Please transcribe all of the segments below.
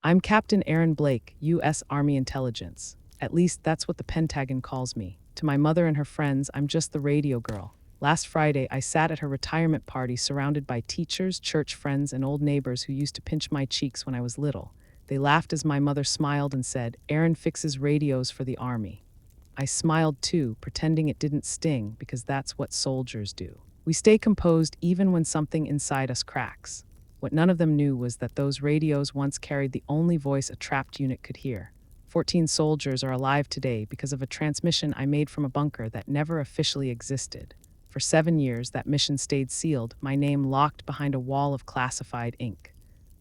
I'm Captain Aaron Blake, U.S. Army Intelligence. At least that's what the Pentagon calls me. To my mother and her friends, I'm just the radio girl. Last Friday, I sat at her retirement party surrounded by teachers, church friends, and old neighbors who used to pinch my cheeks when I was little. They laughed as my mother smiled and said, "Aaron fixes radios for the Army." I smiled too, pretending it didn't sting, because that's what soldiers do. We stay composed even when something inside us cracks. What none of them knew was that those radios once carried the only voice a trapped unit could hear. 14 soldiers are alive today because of a transmission I made from a bunker that never officially existed. For 7 years, that mission stayed sealed, my name locked behind a wall of classified ink.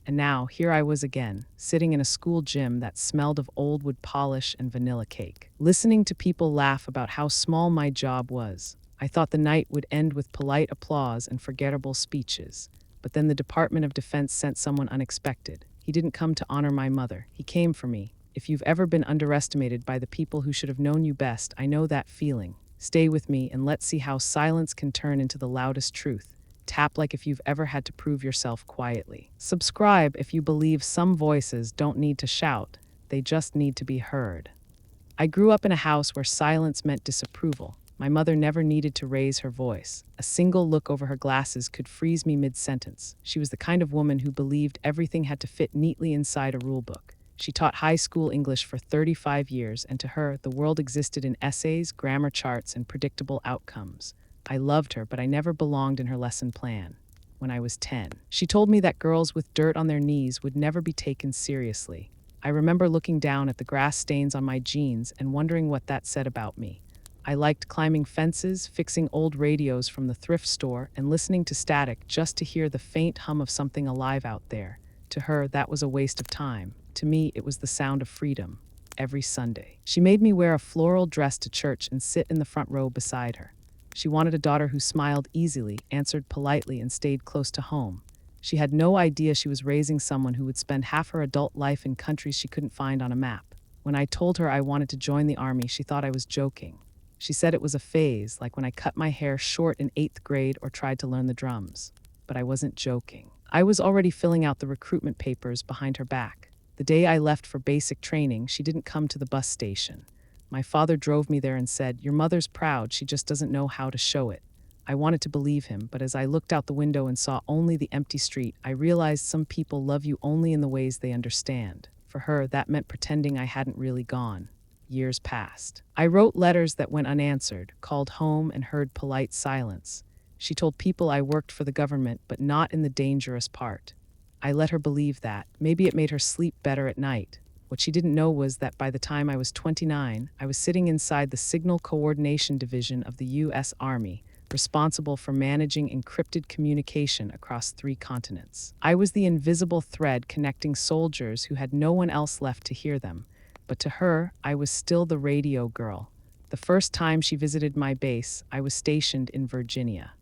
And now, here I was again, sitting in a school gym that smelled of old wood polish and vanilla cake, listening to people laugh about how small my job was. I thought the night would end with polite applause and forgettable speeches. But then the Department of Defense sent someone unexpected. He didn't come to honor my mother. He came for me. If you've ever been underestimated by the people who should have known you best, I know that feeling. Stay with me and let's see how silence can turn into the loudest truth. Tap like if you've ever had to prove yourself quietly. Subscribe if you believe some voices don't need to shout, they just need to be heard. I grew up in a house where silence meant disapproval. My mother never needed to raise her voice. A single look over her glasses could freeze me mid-sentence. She was the kind of woman who believed everything had to fit neatly inside a rulebook. She taught high school English for 35 years, and to her, the world existed in essays, grammar charts, and predictable outcomes. I loved her, but I never belonged in her lesson plan. When I was 10, she told me that girls with dirt on their knees would never be taken seriously. I remember looking down at the grass stains on my jeans and wondering what that said about me. I liked climbing fences, fixing old radios from the thrift store, and listening to static just to hear the faint hum of something alive out there. To her, that was a waste of time. To me, it was the sound of freedom. Every Sunday, she made me wear a floral dress to church and sit in the front row beside her. She wanted a daughter who smiled easily, answered politely, and stayed close to home. She had no idea she was raising someone who would spend half her adult life in countries she couldn't find on a map. When I told her I wanted to join the Army, she thought I was joking. She said it was a phase, like when I cut my hair short in 8th grade or tried to learn the drums. But I wasn't joking. I was already filling out the recruitment papers behind her back. The day I left for basic training, she didn't come to the bus station. My father drove me there and said, "Your mother's proud, she just doesn't know how to show it." I wanted to believe him, but as I looked out the window and saw only the empty street, I realized some people love you only in the ways they understand. For her, that meant pretending I hadn't really gone. Years passed. I wrote letters that went unanswered, called home and heard polite silence. She told people I worked for the government, but not in the dangerous part. I let her believe that. Maybe it made her sleep better at night. What she didn't know was that by the time I was 29, I was sitting inside the Signal Coordination Division of the U.S. Army, responsible for managing encrypted communication across 3 continents. I was the invisible thread connecting soldiers who had no one else left to hear them. But to her, I was still the radio girl. The first time she visited my base, I was stationed in Virginia.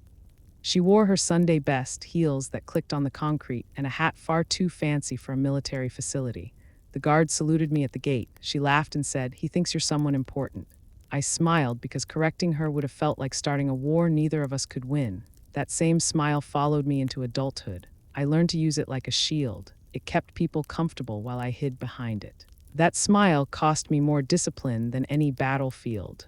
She wore her Sunday best, heels that clicked on the concrete, and a hat far too fancy for a military facility. The guard saluted me at the gate. She laughed and said, "He thinks you're someone important." I smiled because correcting her would have felt like starting a war neither of us could win. That same smile followed me into adulthood. I learned to use it like a shield. It kept people comfortable while I hid behind it. That smile cost me more discipline than any battlefield.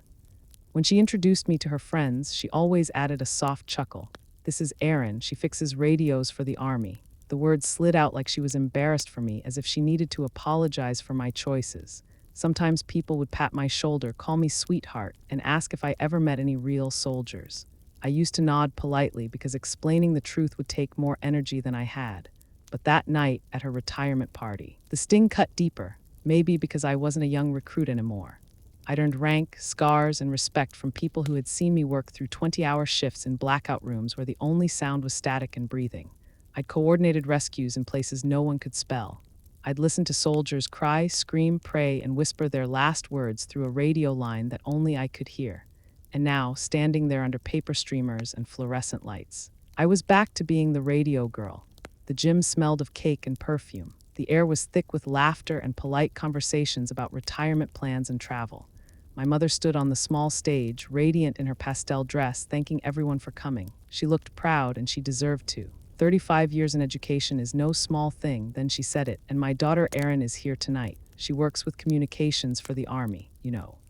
When she introduced me to her friends, she always added a soft chuckle. "This is Erin. She fixes radios for the Army." The words slid out like she was embarrassed for me, as if she needed to apologize for my choices. Sometimes people would pat my shoulder, call me sweetheart, and ask if I ever met any real soldiers. I used to nod politely because explaining the truth would take more energy than I had. But that night at her retirement party, the sting cut deeper. Maybe because I wasn't a young recruit anymore. I'd earned rank, scars, and respect from people who had seen me work through 20-hour shifts in blackout rooms where the only sound was static and breathing. I'd coordinated rescues in places no one could spell. I'd listened to soldiers cry, scream, pray, and whisper their last words through a radio line that only I could hear. And now, standing there under paper streamers and fluorescent lights, I was back to being the radio girl. The gym smelled of cake and perfume. The air was thick with laughter and polite conversations about retirement plans and travel. My mother stood on the small stage, radiant in her pastel dress, thanking everyone for coming. She looked proud, and she deserved to. 35 years in education is no small thing. Then she said it, and my daughter Erin is here tonight. She works with communications for the Army,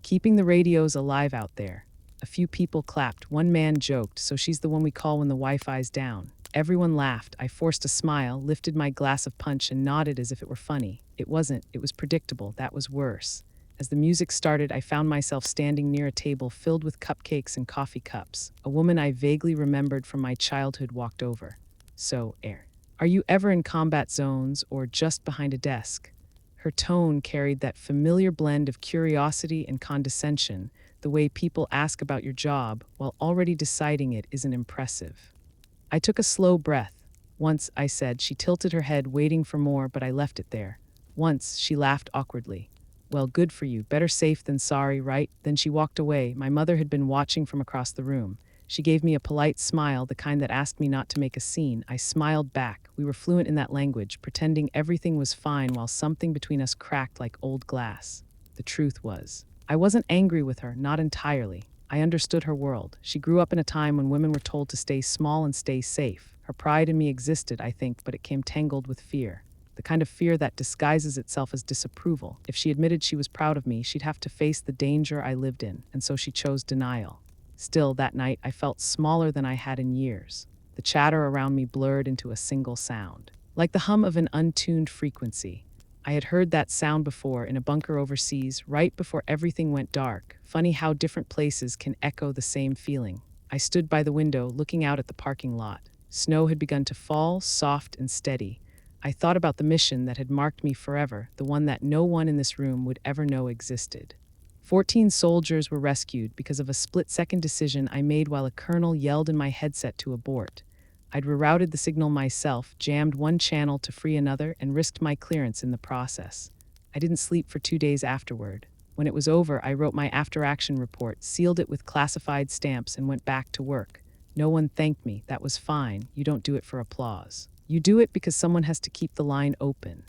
keeping the radios alive out there. A few people clapped. One man joked, so she's the one we call when the Wi-Fi's down. Everyone laughed. I forced a smile, lifted my glass of punch, and nodded as if it were funny. It wasn't. It was predictable. That was worse. As the music started, I found myself standing near a table filled with cupcakes and coffee cups. A woman I vaguely remembered from my childhood walked over. So, are you ever in combat zones or just behind a desk? Her tone carried that familiar blend of curiosity and condescension, the way people ask about your job while already deciding it isn't impressive. I took a slow breath. Once, I said. She tilted her head, waiting for more, but I left it there. Once, she laughed awkwardly. Well, good for you. Better safe than sorry, right? Then she walked away. My mother had been watching from across the room. She gave me a polite smile, the kind that asked me not to make a scene. I smiled back. We were fluent in that language, pretending everything was fine while something between us cracked like old glass. The truth was, I wasn't angry with her, not entirely. I understood her world. She grew up in a time when women were told to stay small and stay safe. Her pride in me existed, I think, but it came tangled with fear. The kind of fear that disguises itself as disapproval. If she admitted she was proud of me, she'd have to face the danger I lived in, and so she chose denial. Still, that night, I felt smaller than I had in years. The chatter around me blurred into a single sound, like the hum of an untuned frequency. I had heard that sound before in a bunker overseas, right before everything went dark. Funny how different places can echo the same feeling. I stood by the window, looking out at the parking lot. Snow had begun to fall, soft and steady. I thought about the mission that had marked me forever, the one that no one in this room would ever know existed. 14 soldiers were rescued because of a split-second decision I made while a colonel yelled in my headset to abort. I'd rerouted the signal myself, jammed one channel to free another, and risked my clearance in the process. I didn't sleep for 2 days afterward. When it was over, I wrote my after-action report, sealed it with classified stamps, and went back to work. No one thanked me. That was fine. You don't do it for applause. You do it because someone has to keep the line open.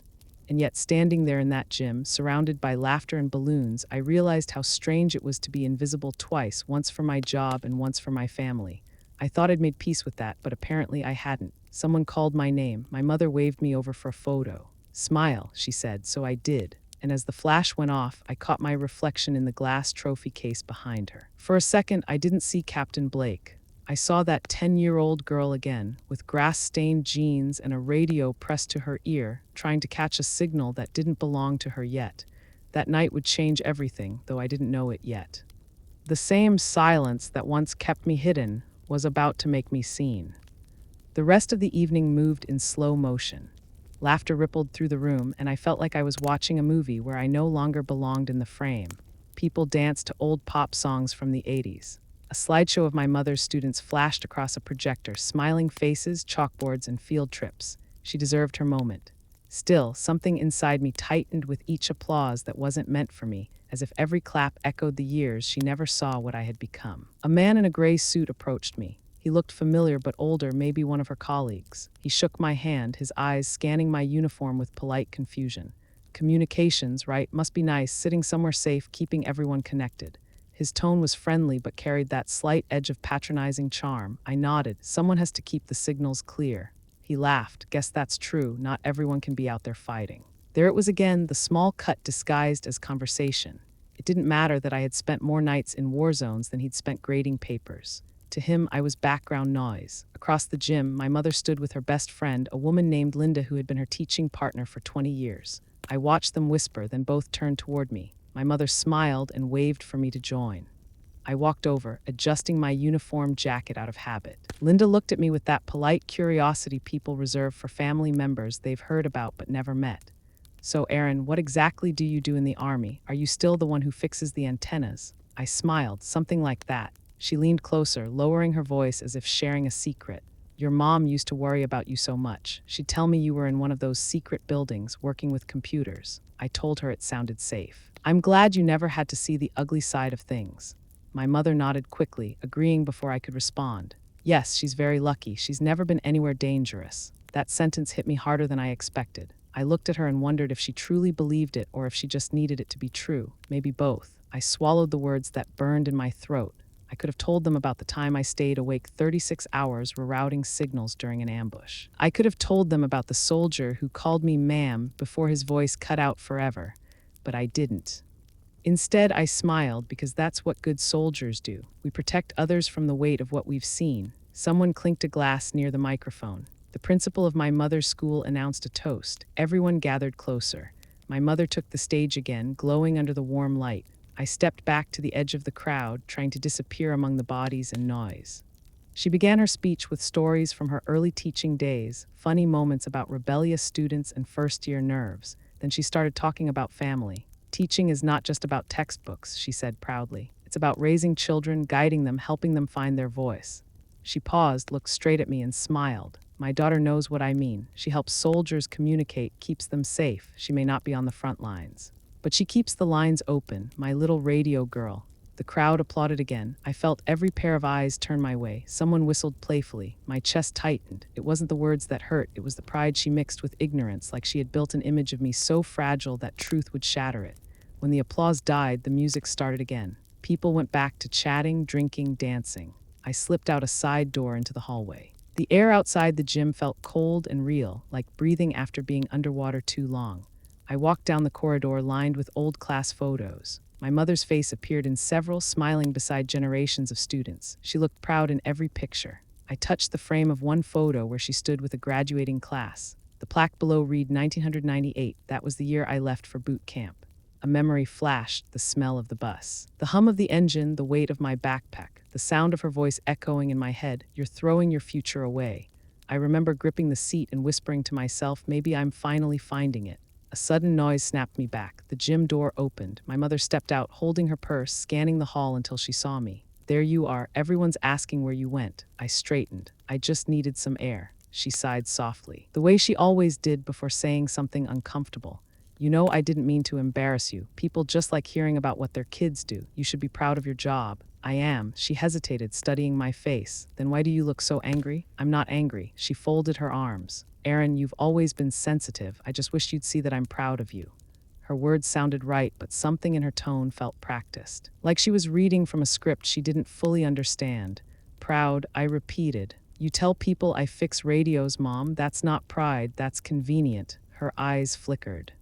And yet, standing there in that gym, surrounded by laughter and balloons, I realized how strange it was to be invisible twice, once for my job and once for my family. I thought I'd made peace with that, but apparently I hadn't. Someone called my name. My mother waved me over for a photo. Smile, she said, so I did. And as the flash went off, I caught my reflection in the glass trophy case behind her. For a second, I didn't see Captain Blake. I saw that 10-year-old girl again, with grass-stained jeans and a radio pressed to her ear, trying to catch a signal that didn't belong to her yet. That night would change everything, though I didn't know it yet. The same silence that once kept me hidden was about to make me seen. The rest of the evening moved in slow motion. Laughter rippled through the room, and I felt like I was watching a movie where I no longer belonged in the frame. People danced to old pop songs from the 80s. A slideshow of my mother's students flashed across a projector, smiling faces, chalkboards, and field trips. She deserved her moment. Still, something inside me tightened with each applause that wasn't meant for me, as if every clap echoed the years she never saw what I had become. A man in a gray suit approached me. He looked familiar but older, maybe one of her colleagues. He shook my hand, his eyes scanning my uniform with polite confusion. Communications, right? Must be nice, sitting somewhere safe, keeping everyone connected. His tone was friendly but carried that slight edge of patronizing charm. I nodded. Someone has to keep the signals clear. He laughed. Guess that's true. Not everyone can be out there fighting. There it was again, the small cut disguised as conversation. It didn't matter that I had spent more nights in war zones than he'd spent grading papers. To him, I was background noise. Across the gym, my mother stood with her best friend, a woman named Linda who had been her teaching partner for 20 years. I watched them whisper, then both turned toward me. My mother smiled and waved for me to join. I walked over, adjusting my uniform jacket out of habit. Linda looked at me with that polite curiosity people reserve for family members they've heard about but never met. So, Erin, what exactly do you do in the Army? Are you still the one who fixes the antennas? I smiled, something like that. She leaned closer, lowering her voice as if sharing a secret. Your mom used to worry about you so much. She'd tell me you were in one of those secret buildings, working with computers. I told her it sounded safe. I'm glad you never had to see the ugly side of things. My mother nodded quickly, agreeing before I could respond. Yes, she's very lucky. She's never been anywhere dangerous. That sentence hit me harder than I expected. I looked at her and wondered if she truly believed it or if she just needed it to be true. Maybe both. I swallowed the words that burned in my throat. I could have told them about the time I stayed awake 36 hours rerouting signals during an ambush. I could have told them about the soldier who called me ma'am before his voice cut out forever, but I didn't. Instead, I smiled because that's what good soldiers do. We protect others from the weight of what we've seen. Someone clinked a glass near the microphone. The principal of my mother's school announced a toast. Everyone gathered closer. My mother took the stage again, glowing under the warm light. I stepped back to the edge of the crowd, trying to disappear among the bodies and noise. She began her speech with stories from her early teaching days, funny moments about rebellious students and first-year nerves. Then she started talking about family. Teaching is not just about textbooks, she said proudly. It's about raising children, guiding them, helping them find their voice. She paused, looked straight at me, and smiled. My daughter knows what I mean. She helps soldiers communicate, keeps them safe. She may not be on the front lines, but she keeps the lines open, my little radio girl. The crowd applauded again. I felt every pair of eyes turn my way. Someone whistled playfully. My chest tightened. It wasn't the words that hurt, it was the pride she mixed with ignorance, like she had built an image of me so fragile that truth would shatter it. When the applause died, the music started again. People went back to chatting, drinking, dancing. I slipped out a side door into the hallway. The air outside the gym felt cold and real, like breathing after being underwater too long. I walked down the corridor lined with old class photos. My mother's face appeared in several, smiling beside generations of students. She looked proud in every picture. I touched the frame of one photo where she stood with a graduating class. The plaque below read 1998. That was the year I left for boot camp. A memory flashed, the smell of the bus. The hum of the engine, the weight of my backpack, the sound of her voice echoing in my head, "You're throwing your future away." I remember gripping the seat and whispering to myself, maybe I'm finally finding it. A sudden noise snapped me back. The gym door opened. My mother stepped out, holding her purse, scanning the hall until she saw me. "There you are. Everyone's asking where you went." I straightened. "I just needed some air." She sighed softly, the way she always did before saying something uncomfortable. "You know, I didn't mean to embarrass you. People just like hearing about what their kids do. You should be proud of your job." "I am." She hesitated, studying my face. "Then why do you look so angry?" "I'm not angry." She folded her arms. "Erin, you've always been sensitive. I just wish you'd see that I'm proud of you." Her words sounded right, but something in her tone felt practiced. Like she was reading from a script she didn't fully understand. "Proud," I repeated. "You tell people I fix radios, Mom. That's not pride, that's convenient." Her eyes flickered.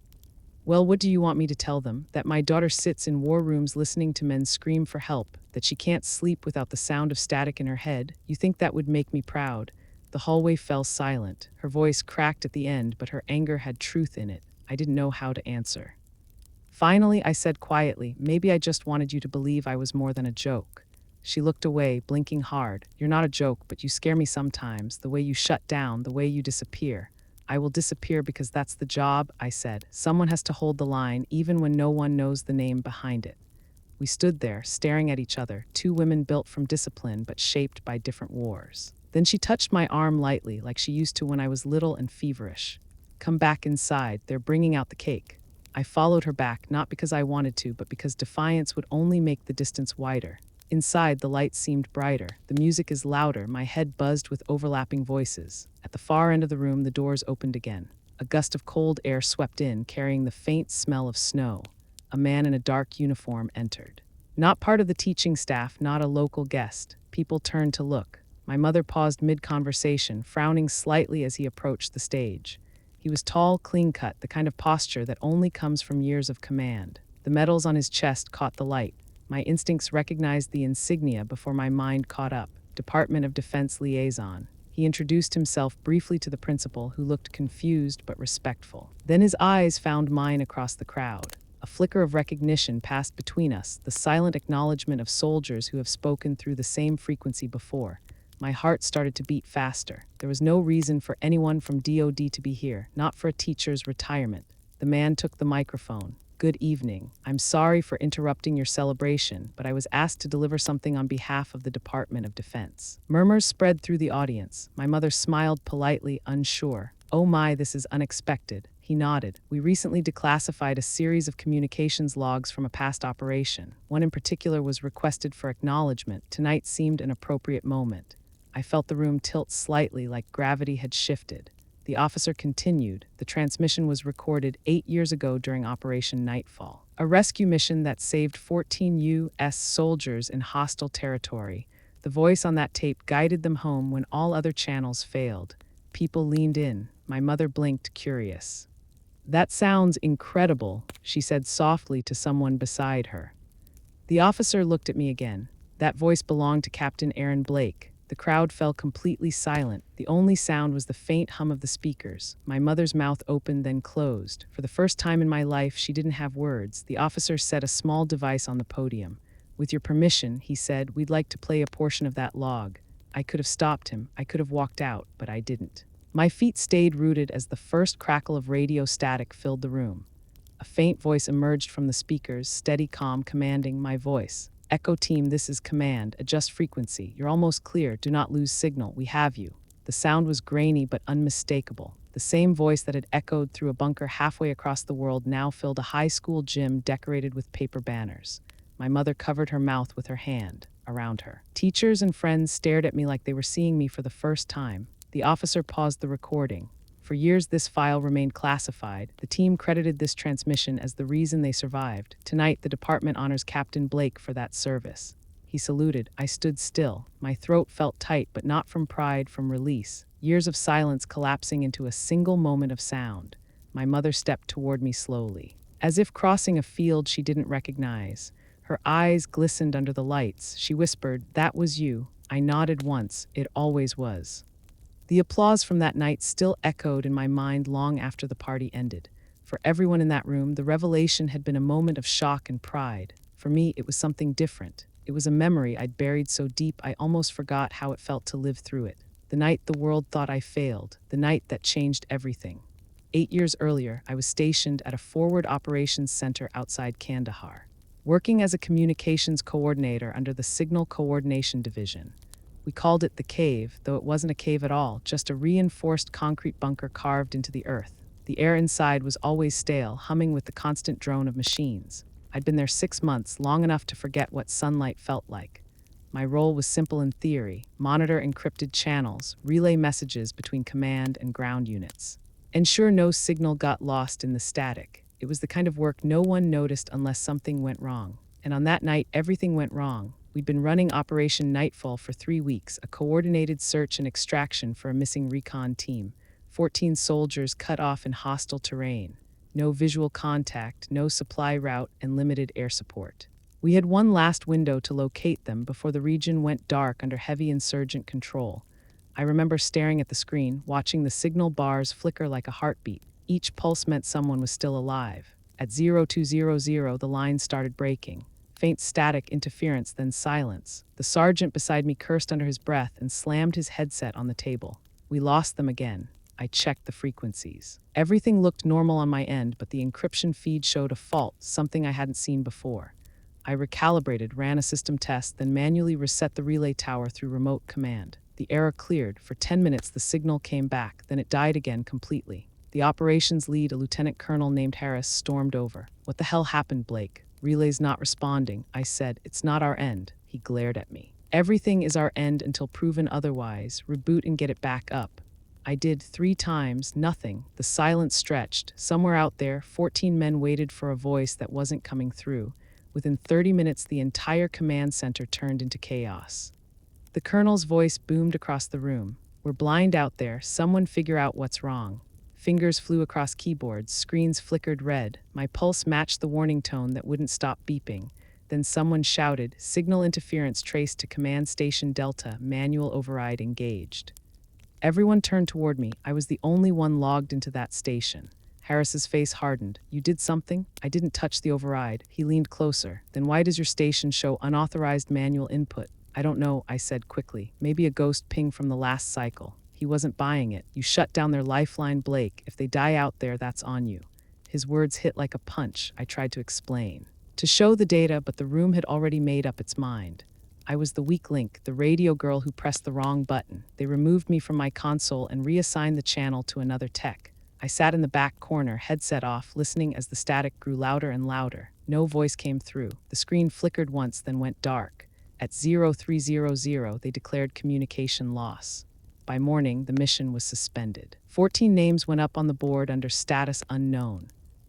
"Well, what do you want me to tell them? That my daughter sits in war rooms listening to men scream for help, that she can't sleep without the sound of static in her head? You think that would make me proud?" The hallway fell silent. Her voice cracked at the end, but her anger had truth in it. I didn't know how to answer. Finally, I said quietly, "Maybe I just wanted you to believe I was more than a joke." She looked away, blinking hard. "You're not a joke, but you scare me sometimes, the way you shut down, the way you disappear." "I will disappear because that's the job," I said. "Someone has to hold the line, even when no one knows the name behind it." We stood there, staring at each other, two women built from discipline but shaped by different wars. Then she touched my arm lightly, like she used to when I was little and feverish. "Come back inside, they're bringing out the cake." I followed her back, not because I wanted to, but because defiance would only make the distance wider. Inside, the lights seemed brighter. The music is louder. My head buzzed with overlapping voices. At the far end of the room, the doors opened again. A gust of cold air swept in, carrying the faint smell of snow. A man in a dark uniform entered. Not part of the teaching staff, not a local guest. People turned to look. My mother paused mid-conversation, frowning slightly as he approached the stage. He was tall, clean-cut, the kind of posture that only comes from years of command. The medals on his chest caught the light. My instincts recognized the insignia before my mind caught up. Department of Defense Liaison. He introduced himself briefly to the principal, who looked confused but respectful. Then his eyes found mine across the crowd. A flicker of recognition passed between us, the silent acknowledgement of soldiers who have spoken through the same frequency before. My heart started to beat faster. There was no reason for anyone from DOD to be here, not for a teacher's retirement. The man took the microphone. "Good evening. I'm sorry for interrupting your celebration, but I was asked to deliver something on behalf of the Department of Defense." Murmurs spread through the audience. My mother smiled politely, unsure. "Oh my, this is unexpected." He nodded. "We recently declassified a series of communications logs from a past operation. One in particular was requested for acknowledgement. Tonight seemed an appropriate moment." I felt the room tilt slightly, like gravity had shifted. The officer continued. The transmission was recorded 8 years ago during Operation Nightfall, a rescue mission that saved 14 U.S. soldiers in hostile territory. The voice on that tape guided them home when all other channels failed. People leaned in. My mother blinked, curious. "That sounds incredible," she said softly to someone beside her. The officer looked at me again. That voice belonged to Captain Aaron Blake. The crowd fell completely silent. The only sound was the faint hum of the speakers. My mother's mouth opened, then closed. For the first time in my life, she didn't have words. The officer set a small device on the podium. "With your permission," he said, "we'd like to play a portion of that log." I could have stopped him. I could have walked out, but I didn't. My feet stayed rooted as the first crackle of radio static filled the room. A faint voice emerged from the speakers, steady, calm, commanding. My voice. "Echo team, this is command. Adjust frequency. You're almost clear. Do not lose signal. We have you." The sound was grainy but unmistakable. The same voice that had echoed through a bunker halfway across the world now filled a high school gym decorated with paper banners. My mother covered her mouth with her hand around her. Teachers and friends stared at me like they were seeing me for the first time. The officer paused the recording. For years, this file remained classified. The team credited this transmission as the reason they survived. Tonight, the department honors Captain Blake for that service. He saluted. I stood still. My throat felt tight, but not from pride, from release. Years of silence collapsing into a single moment of sound. My mother stepped toward me slowly, as if crossing a field she didn't recognize. Her eyes glistened under the lights. She whispered, "That was you." I nodded once. It always was. The applause from that night still echoed in my mind long after the party ended. For everyone in that room, the revelation had been a moment of shock and pride. For me, it was something different. It was a memory I'd buried so deep I almost forgot how it felt to live through it. The night the world thought I failed. The night that changed everything. 8 years earlier, I was stationed at a forward operations center outside Kandahar, working as a communications coordinator under the Signal Coordination Division. We called it the cave, though it wasn't a cave at all, just a reinforced concrete bunker carved into the earth. The air inside was always stale, humming with the constant drone of machines. I'd been there 6 months, long enough to forget what sunlight felt like. My role was simple in theory: monitor encrypted channels, relay messages between command and ground units, ensure no signal got lost in the static. It was the kind of work no one noticed unless something went wrong. And on that night, everything went wrong. We'd been running Operation Nightfall for 3 weeks, a coordinated search and extraction for a missing recon team. 14 soldiers cut off in hostile terrain. No visual contact, no supply route, and limited air support. We had one last window to locate them before the region went dark under heavy insurgent control. I remember staring at the screen, watching the signal bars flicker like a heartbeat. Each pulse meant someone was still alive. At 0200, the line started breaking. Faint static interference, then silence. The sergeant beside me cursed under his breath and slammed his headset on the table. We lost them again. I checked the frequencies. Everything looked normal on my end, but the encryption feed showed a fault, something I hadn't seen before. I recalibrated, ran a system test, then manually reset the relay tower through remote command. The error cleared. For 10 minutes, the signal came back, then it died again completely. The operations lead, a lieutenant colonel named Harris, stormed over. "What the hell happened, Blake?" "Relay's not responding," I said. "It's not our end." He glared at me. "Everything is our end until proven otherwise. Reboot and get it back up." I did 3 times, nothing. The silence stretched. Somewhere out there, 14 men waited for a voice that wasn't coming through. Within 30 minutes, the entire command center turned into chaos. The colonel's voice boomed across the room. "We're blind out there. Someone figure out what's wrong." Fingers flew across keyboards, screens flickered red. My pulse matched the warning tone that wouldn't stop beeping. Then someone shouted, "Signal interference traced to Command Station Delta, manual override engaged." Everyone turned toward me. I was the only one logged into that station. Harris's face hardened. "You did something?" "I didn't touch the override." He leaned closer. "Then why does your station show unauthorized manual input?" "I don't know," I said quickly. "Maybe a ghost ping from the last cycle." He wasn't buying it. "You shut down their lifeline, Blake. If they die out there, that's on you." His words hit like a punch. I tried to explain, to show the data, but the room had already made up its mind. I was the weak link, the radio girl who pressed the wrong button. They removed me from my console and reassigned the channel to another tech. I sat in the back corner, headset off, listening as the static grew louder and louder. No voice came through. The screen flickered once, then went dark. At 0300, they declared communication loss. By morning, the mission was suspended. 14 names went up on the board under status unknown.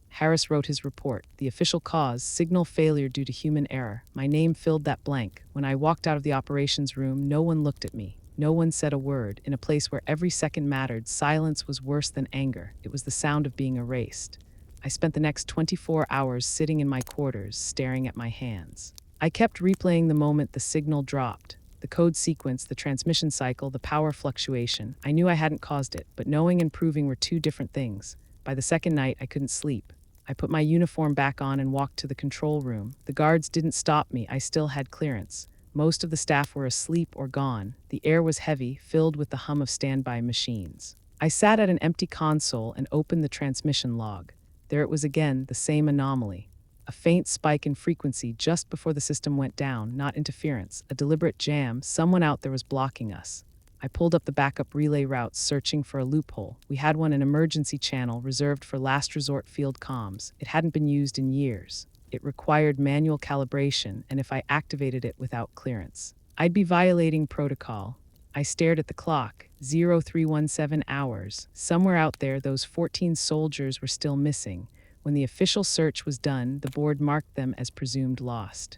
Harris wrote his report. The official cause, signal failure due to human error. My name filled that blank. When I walked out of the operations room, no one looked at me. No one said a word. In a place where every second mattered, silence was worse than anger. It was the sound of being erased. I spent the next 24 hours sitting in my quarters, staring at my hands. I kept replaying the moment the signal dropped. The code sequence, the transmission cycle, the power fluctuation. I knew I hadn't caused it, but knowing and proving were two different things. By the second night, I couldn't sleep. I put my uniform back on and walked to the control room. The guards didn't stop me. I still had clearance. Most of the staff were asleep or gone. The air was heavy, filled with the hum of standby machines. I sat at an empty console and opened the transmission log. There it was again, the same anomaly. A faint spike in frequency just before the system went down, not interference, a deliberate jam. Someone out there was blocking us. I pulled up the backup relay routes, searching for a loophole. We had one, an emergency channel reserved for last resort field comms. It hadn't been used in years. It required manual calibration, and if I activated it without clearance, I'd be violating protocol. I stared at the clock. 0317 hours. Somewhere out there, those 14 soldiers were still missing. When the official search was done, the board marked them as presumed lost.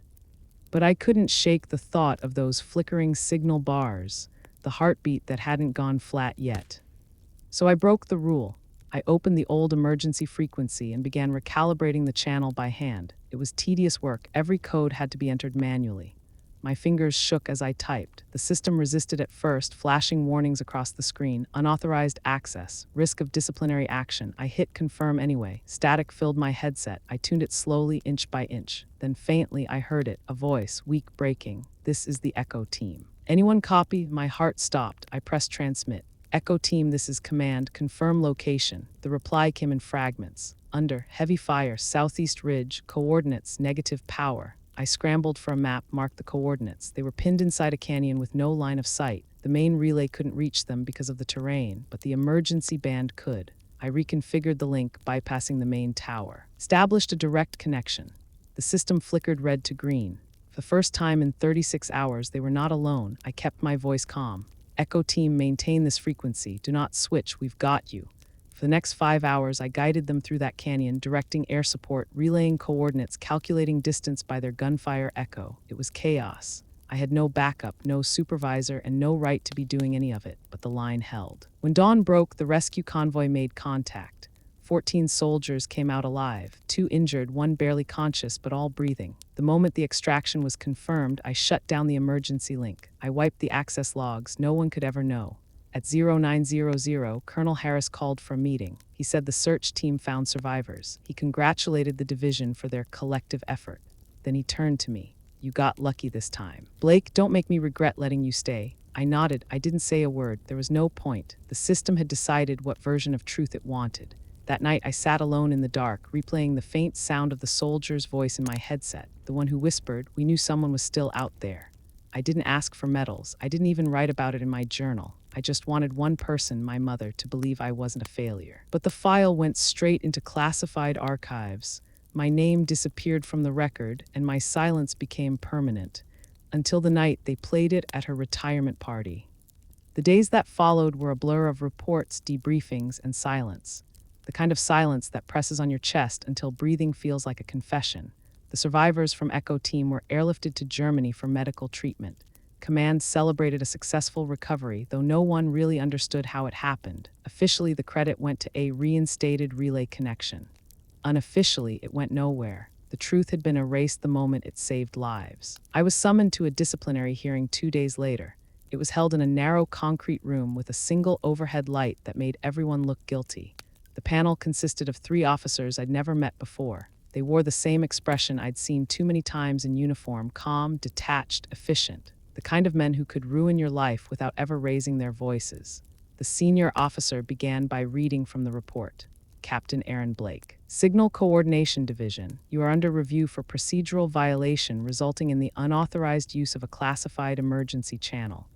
But I couldn't shake the thought of those flickering signal bars, the heartbeat that hadn't gone flat yet. So I broke the rule. I opened the old emergency frequency and began recalibrating the channel by hand. It was tedious work. Every code had to be entered manually. My fingers shook as I typed. The system resisted at first, flashing warnings across the screen. Unauthorized access, risk of disciplinary action. I hit confirm anyway. Static filled my headset. I tuned it slowly, inch by inch. Then faintly I heard it, a voice, weak breaking. This is the Echo team. Anyone copy? My heart stopped. I pressed transmit. Echo team, this is command. Confirm location. The reply came in fragments. Under, heavy fire, southeast ridge, coordinates, negative power. I scrambled for a map, marked the coordinates. They were pinned inside a canyon with no line of sight. The main relay couldn't reach them because of the terrain, but the emergency band could. I reconfigured the link, bypassing the main tower. Established a direct connection. The system flickered red to green. For the first time in 36 hours, they were not alone. I kept my voice calm. Echo team, maintain this frequency. Do not switch. We've got you. For the next 5 hours, I guided them through that canyon, directing air support, relaying coordinates, calculating distance by their gunfire echo. It was chaos. I had no backup, no supervisor, and no right to be doing any of it, but the line held. When dawn broke, the rescue convoy made contact. 14 soldiers came out alive, 2 injured, 1 barely conscious, but all breathing. The moment the extraction was confirmed, I shut down the emergency link. I wiped the access logs. No one could ever know. At 0900, Colonel Harris called for a meeting. He said the search team found survivors. He congratulated the division for their collective effort. Then he turned to me. You got lucky this time. Blake, don't make me regret letting you stay. I nodded. I didn't say a word. There was no point. The system had decided what version of truth it wanted. That night, I sat alone in the dark, replaying the faint sound of the soldier's voice in my headset, the one who whispered, we knew someone was still out there. I didn't ask for medals. I didn't even write about it in my journal. I just wanted one person, my mother, to believe I wasn't a failure. But the file went straight into classified archives. My name disappeared from the record, and my silence became permanent, until the night they played it at her retirement party. The days that followed were a blur of reports, debriefings, and silence. The kind of silence that presses on your chest until breathing feels like a confession. The survivors from Echo Team were airlifted to Germany for medical treatment. Command celebrated a successful recovery, though no one really understood how it happened. Officially, the credit went to a reinstated relay connection. Unofficially, it went nowhere. The truth had been erased the moment it saved lives. I was summoned to a disciplinary hearing 2 days later. It was held in a narrow concrete room with a single overhead light that made everyone look guilty. The panel consisted of 3 officers I'd never met before. They wore the same expression I'd seen too many times in uniform, calm, detached, efficient. The kind of men who could ruin your life without ever raising their voices. The senior officer began by reading from the report. Captain Aaron Blake. Signal Coordination Division. You are under review for procedural violation resulting in the unauthorized use of a classified emergency channel.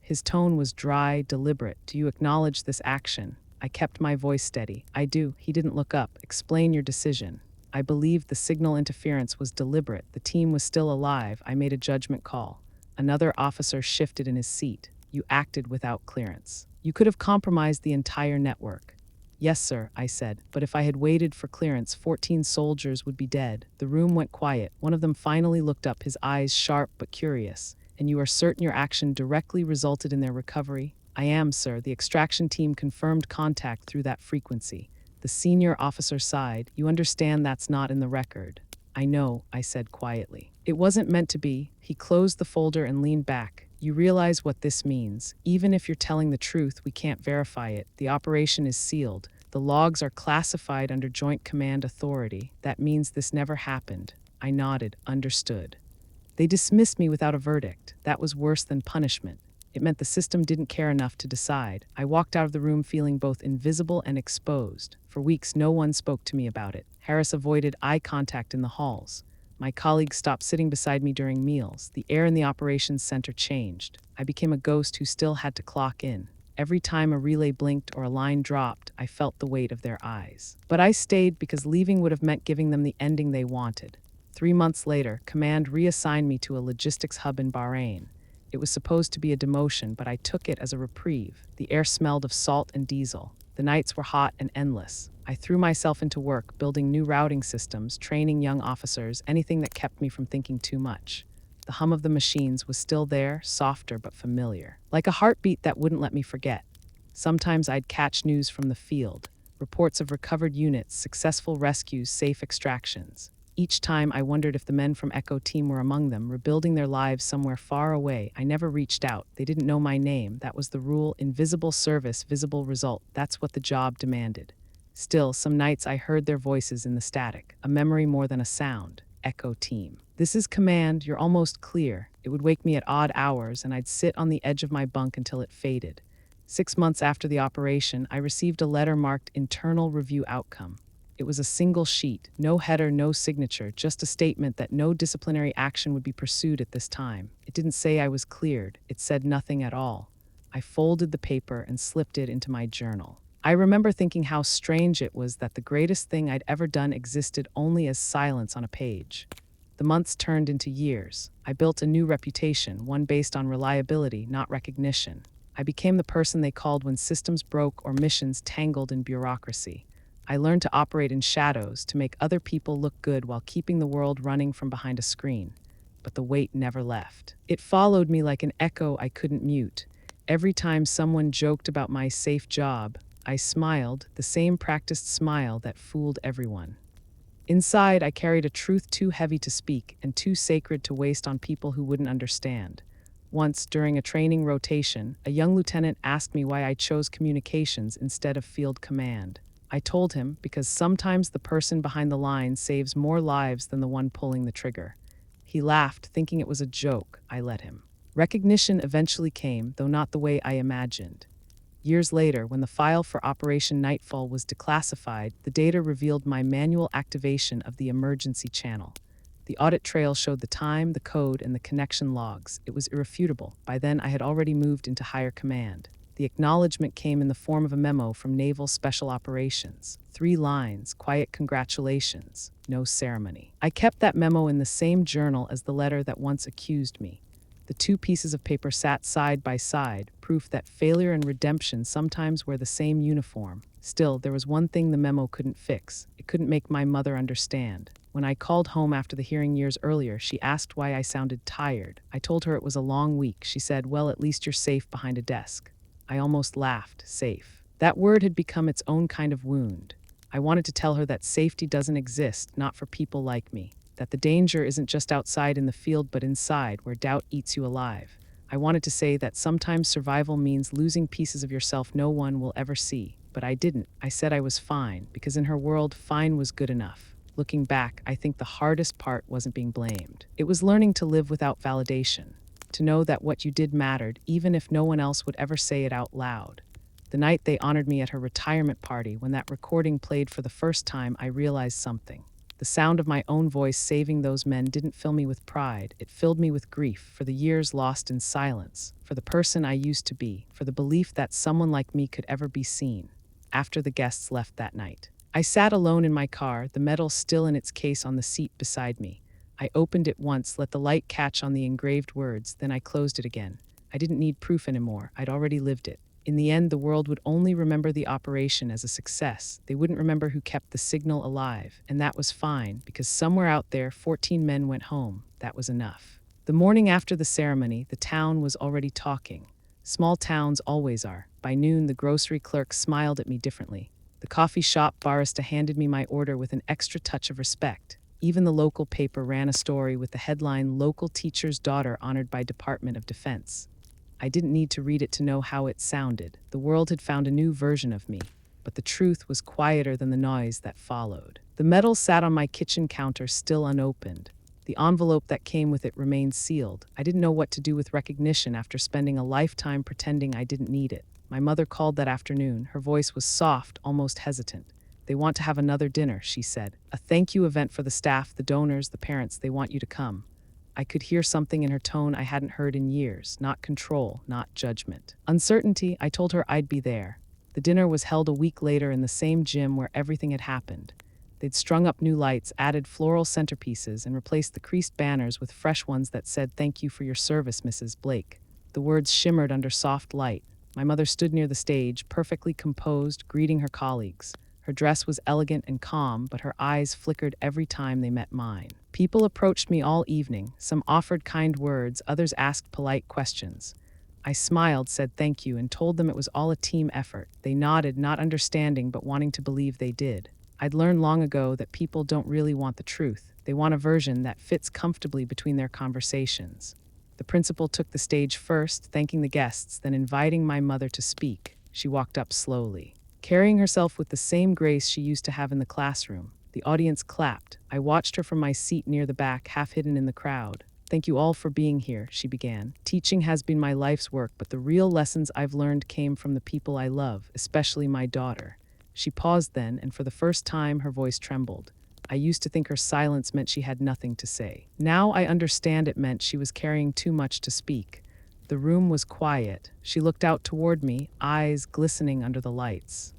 His tone was dry, deliberate. Do you acknowledge this action? I kept my voice steady. I do. He didn't look up. Explain your decision. I believed the signal interference was deliberate. The team was still alive. I made a judgment call. Another officer shifted in his seat. You acted without clearance. You could have compromised the entire network. Yes, sir, I said, but if I had waited for clearance, 14 soldiers would be dead. The room went quiet. One of them finally looked up, his eyes sharp but curious. And you are certain your action directly resulted in their recovery? I am, sir. The extraction team confirmed contact through that frequency. The senior officer sighed. You understand that's not in the record. I know, I said quietly. It wasn't meant to be. He closed the folder and leaned back. You realize what this means. Even if you're telling the truth, we can't verify it. The operation is sealed. The logs are classified under Joint Command Authority. That means this never happened. I nodded, understood. They dismissed me without a verdict. That was worse than punishment. It meant the system didn't care enough to decide. I walked out of the room feeling both invisible and exposed. For weeks, no one spoke to me about it. Harris avoided eye contact in the halls. My colleagues stopped sitting beside me during meals. The air in the operations center changed. I became a ghost who still had to clock in. Every time a relay blinked or a line dropped, I felt the weight of their eyes. But I stayed because leaving would have meant giving them the ending they wanted. 3 months later, Command reassigned me to a logistics hub in Bahrain. It was supposed to be a demotion, but I took it as a reprieve. The air smelled of salt and diesel. The nights were hot and endless. I threw myself into work, building new routing systems, training young officers, anything that kept me from thinking too much. The hum of the machines was still there, softer but familiar, like a heartbeat that wouldn't let me forget. Sometimes I'd catch news from the field, reports of recovered units, successful rescues, safe extractions. Each time I wondered if the men from Echo Team were among them, rebuilding their lives somewhere far away. I never reached out. They didn't know my name. That was the rule. Invisible service, visible result. That's what the job demanded. Still, some nights I heard their voices in the static, a memory more than a sound. Echo Team. This is Command, you're almost clear. It would wake me at odd hours, and I'd sit on the edge of my bunk until it faded. 6 months after the operation, I received a letter marked Internal Review Outcome. It was a single sheet, no header, no signature, just a statement that no disciplinary action would be pursued at this time. It didn't say I was cleared. It said nothing at all. I folded the paper and slipped it into my journal. I remember thinking how strange it was that the greatest thing I'd ever done existed only as silence on a page. The months turned into years. I built a new reputation, one based on reliability, not recognition. I became the person they called when systems broke or missions tangled in bureaucracy. I learned to operate in shadows, to make other people look good while keeping the world running from behind a screen. But the weight never left. It followed me like an echo I couldn't mute. Every time someone joked about my safe job, I smiled, the same practiced smile that fooled everyone. Inside, I carried a truth too heavy to speak and too sacred to waste on people who wouldn't understand. Once, during a training rotation, a young lieutenant asked me why I chose communications instead of field command. I told him because sometimes the person behind the line saves more lives than the one pulling the trigger. He laughed, thinking it was a joke. I let him. Recognition eventually came, though not the way I imagined. Years later, when the file for Operation Nightfall was declassified, the data revealed my manual activation of the emergency channel. The audit trail showed the time, the code, and the connection logs. It was irrefutable. By then, I had already moved into higher command. The acknowledgement came in the form of a memo from Naval Special Operations. 3 lines, quiet congratulations, no ceremony. I kept that memo in the same journal as the letter that once accused me. The 2 pieces of paper sat side by side, proof that failure and redemption sometimes wear the same uniform. Still, there was one thing the memo couldn't fix. It couldn't make my mother understand. When I called home after the hearing years earlier, she asked why I sounded tired. I told her it was a long week. She said, well, at least you're safe behind a desk. I almost laughed. Safe. That word had become its own kind of wound. I wanted to tell her that safety doesn't exist, not for people like me. That the danger isn't just outside in the field, but inside, where doubt eats you alive. I wanted to say that sometimes survival means losing pieces of yourself no one will ever see. But I didn't. I said I was fine, because in her world, fine was good enough. Looking back, I think the hardest part wasn't being blamed. It was learning to live without validation. To know that what you did mattered, even if no one else would ever say it out loud. The night they honored me at her retirement party, when that recording played for the first time, I realized something. The sound of my own voice saving those men didn't fill me with pride. It filled me with grief for the years lost in silence, for the person I used to be, for the belief that someone like me could ever be seen. After the guests left that night, I sat alone in my car, the medal still in its case on the seat beside me. I opened it once, let the light catch on the engraved words, then I closed it again. I didn't need proof anymore. I'd already lived it. In the end, the world would only remember the operation as a success. They wouldn't remember who kept the signal alive, and that was fine, because somewhere out there, 14 men went home. That was enough. The morning after the ceremony, the town was already talking. Small towns always are. By noon, the grocery clerk smiled at me differently. The coffee shop barista handed me my order with an extra touch of respect. Even the local paper ran a story with the headline, "Local Teacher's Daughter Honored by Department of Defense." I didn't need to read it to know how it sounded. The world had found a new version of me, but the truth was quieter than the noise that followed. The medal sat on my kitchen counter, still unopened. The envelope that came with it remained sealed. I didn't know what to do with recognition after spending a lifetime pretending I didn't need it. My mother called that afternoon. Her voice was soft, almost hesitant. "They want to have another dinner," she said. "A thank you event for the staff, the donors, the parents. They want you to come." I could hear something in her tone I hadn't heard in years. Not control, not judgment. Uncertainty. I told her I'd be there. The dinner was held a week later in the same gym where everything had happened. They'd strung up new lights, added floral centerpieces, and replaced the creased banners with fresh ones that said, "Thank you for your service, Mrs. Blake." The words shimmered under soft light. My mother stood near the stage, perfectly composed, greeting her colleagues. Her dress was elegant and calm, but her eyes flickered every time they met mine. People approached me all evening. Some offered kind words, others asked polite questions. I smiled, said thank you, and told them it was all a team effort. They nodded, not understanding, but wanting to believe they did. I'd learned long ago that people don't really want the truth. They want a version that fits comfortably between their conversations. The principal took the stage first, thanking the guests, then inviting my mother to speak. She walked up slowly, carrying herself with the same grace she used to have in the classroom. The audience clapped. I watched her from my seat near the back, half hidden in the crowd. "Thank you all for being here," she began. "Teaching has been my life's work, but the real lessons I've learned came from the people I love, especially my daughter." She paused then, and for the first time her voice trembled. I used to think her silence meant she had nothing to say. Now I understand it meant she was carrying too much to speak. The room was quiet. She looked out toward me, eyes glistening under the lights.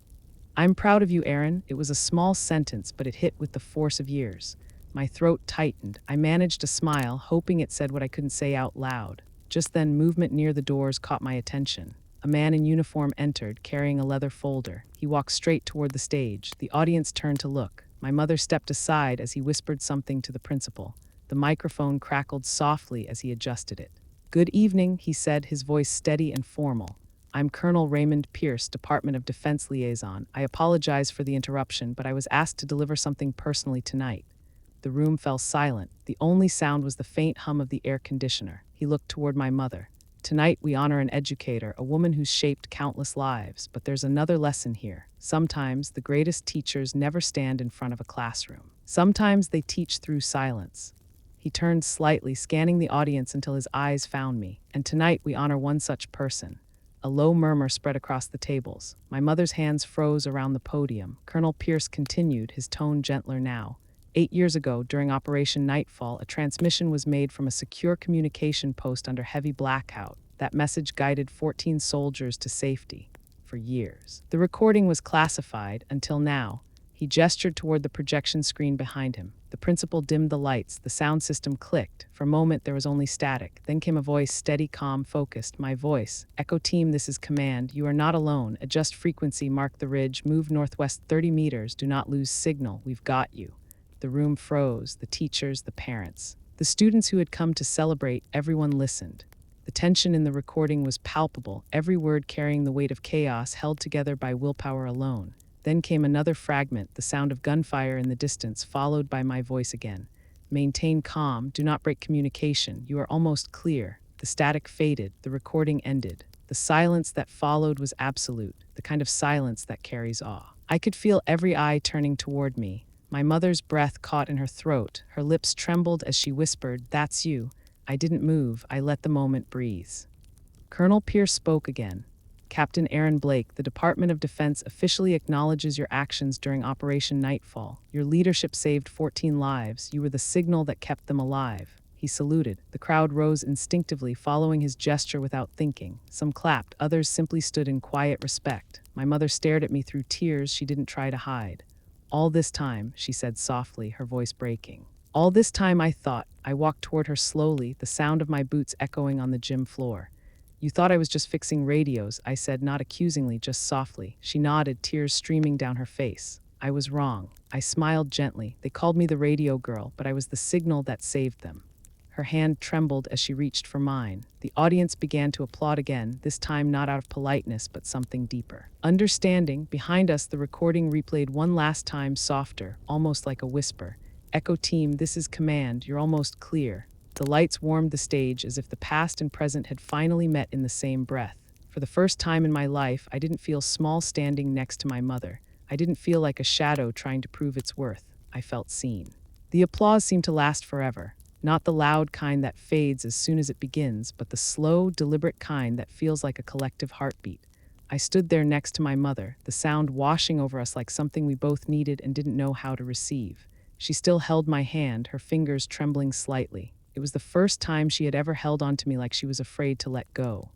"I'm proud of you, Aaron." It was a small sentence, but it hit with the force of years. My throat tightened. I managed a smile, hoping it said what I couldn't say out loud. Just then, movement near the doors caught my attention. A man in uniform entered, carrying a leather folder. He walked straight toward the stage. The audience turned to look. My mother stepped aside as he whispered something to the principal. The microphone crackled softly as he adjusted it. "Good evening," he said, his voice steady and formal. "I'm Colonel Raymond Pierce, Department of Defense Liaison. I apologize for the interruption, but I was asked to deliver something personally tonight." The room fell silent. The only sound was the faint hum of the air conditioner. He looked toward my mother. "Tonight we honor an educator, a woman who's shaped countless lives. But there's another lesson here. Sometimes the greatest teachers never stand in front of a classroom. Sometimes they teach through silence." He turned slightly, scanning the audience until his eyes found me. "And tonight we honor one such person." A low murmur spread across the tables. My mother's hands froze around the podium. Colonel Pierce continued, his tone gentler now. 8 years ago, during Operation Nightfall, a transmission was made from a secure communication post under heavy blackout. That message guided 14 soldiers to safety. For years. The recording was classified until now. He gestured toward the projection screen behind him. The principal dimmed the lights. The sound system clicked. For a moment, there was only static. Then came a voice, steady, calm, focused. My voice. "Echo team, this is command. You are not alone. Adjust frequency, mark the ridge, move northwest 30 meters. Do not lose signal. We've got you." The room froze, the teachers, the parents. The students who had come to celebrate, everyone listened. The tension in the recording was palpable, every word carrying the weight of chaos held together by willpower alone. Then came another fragment, the sound of gunfire in the distance, followed by my voice again. "Maintain calm, do not break communication, you are almost clear." The static faded, the recording ended. The silence that followed was absolute, the kind of silence that carries awe. I could feel every eye turning toward me. My mother's breath caught in her throat. Her lips trembled as she whispered, "That's you." I didn't move. I let the moment breathe. Colonel Pierce spoke again. "Captain Aaron Blake, the Department of Defense officially acknowledges your actions during Operation Nightfall. Your leadership saved 14 lives. You were the signal that kept them alive." He saluted. The crowd rose instinctively, following his gesture without thinking. Some clapped, others simply stood in quiet respect. My mother stared at me through tears she didn't try to hide. "All this time," she said softly, her voice breaking. "All this time I thought." I walked toward her slowly, the sound of my boots echoing on the gym floor. You thought I was just fixing radios, I said, not accusingly, just softly. She nodded, tears streaming down her face. I was wrong. I smiled gently. They called me the radio girl, but I was the signal that saved them. Her hand trembled as she reached for mine. The audience began to applaud again, this time not out of politeness, but something deeper. Understanding, behind us the recording replayed one last time, softer, almost like a whisper. Echo team, this is command, you're almost clear. The lights warmed the stage as if the past and present had finally met in the same breath. For the first time in my life, I didn't feel small standing next to my mother. I didn't feel like a shadow trying to prove its worth. I felt seen. The applause seemed to last forever. Not the loud kind that fades as soon as it begins, but the slow, deliberate kind that feels like a collective heartbeat. I stood there next to my mother, the sound washing over us like something we both needed and didn't know how to receive. She still held my hand, her fingers trembling slightly. It was the first time she had ever held onto me like she was afraid to let go.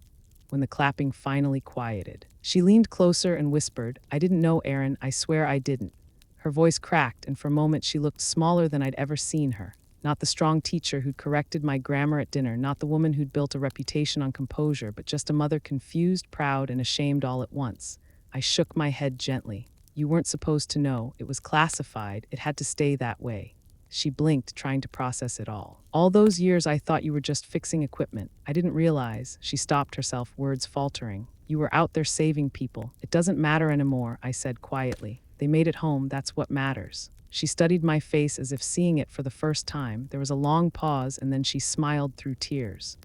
When the clapping finally quieted, she leaned closer and whispered, I didn't know, Aaron, I swear I didn't. Her voice cracked, and for a moment she looked smaller than I'd ever seen her. Not the strong teacher who'd corrected my grammar at dinner, not the woman who'd built a reputation on composure, but just a mother confused, proud, and ashamed all at once. I shook my head gently. You weren't supposed to know. It was classified. It had to stay that way. She blinked, trying to process it all. All those years I thought you were just fixing equipment. I didn't realize. She stopped herself, words faltering. You were out there saving people. It doesn't matter anymore, I said quietly. They made it home. That's what matters. She studied my face as if seeing it for the first time. There was a long pause, and then she smiled through tears.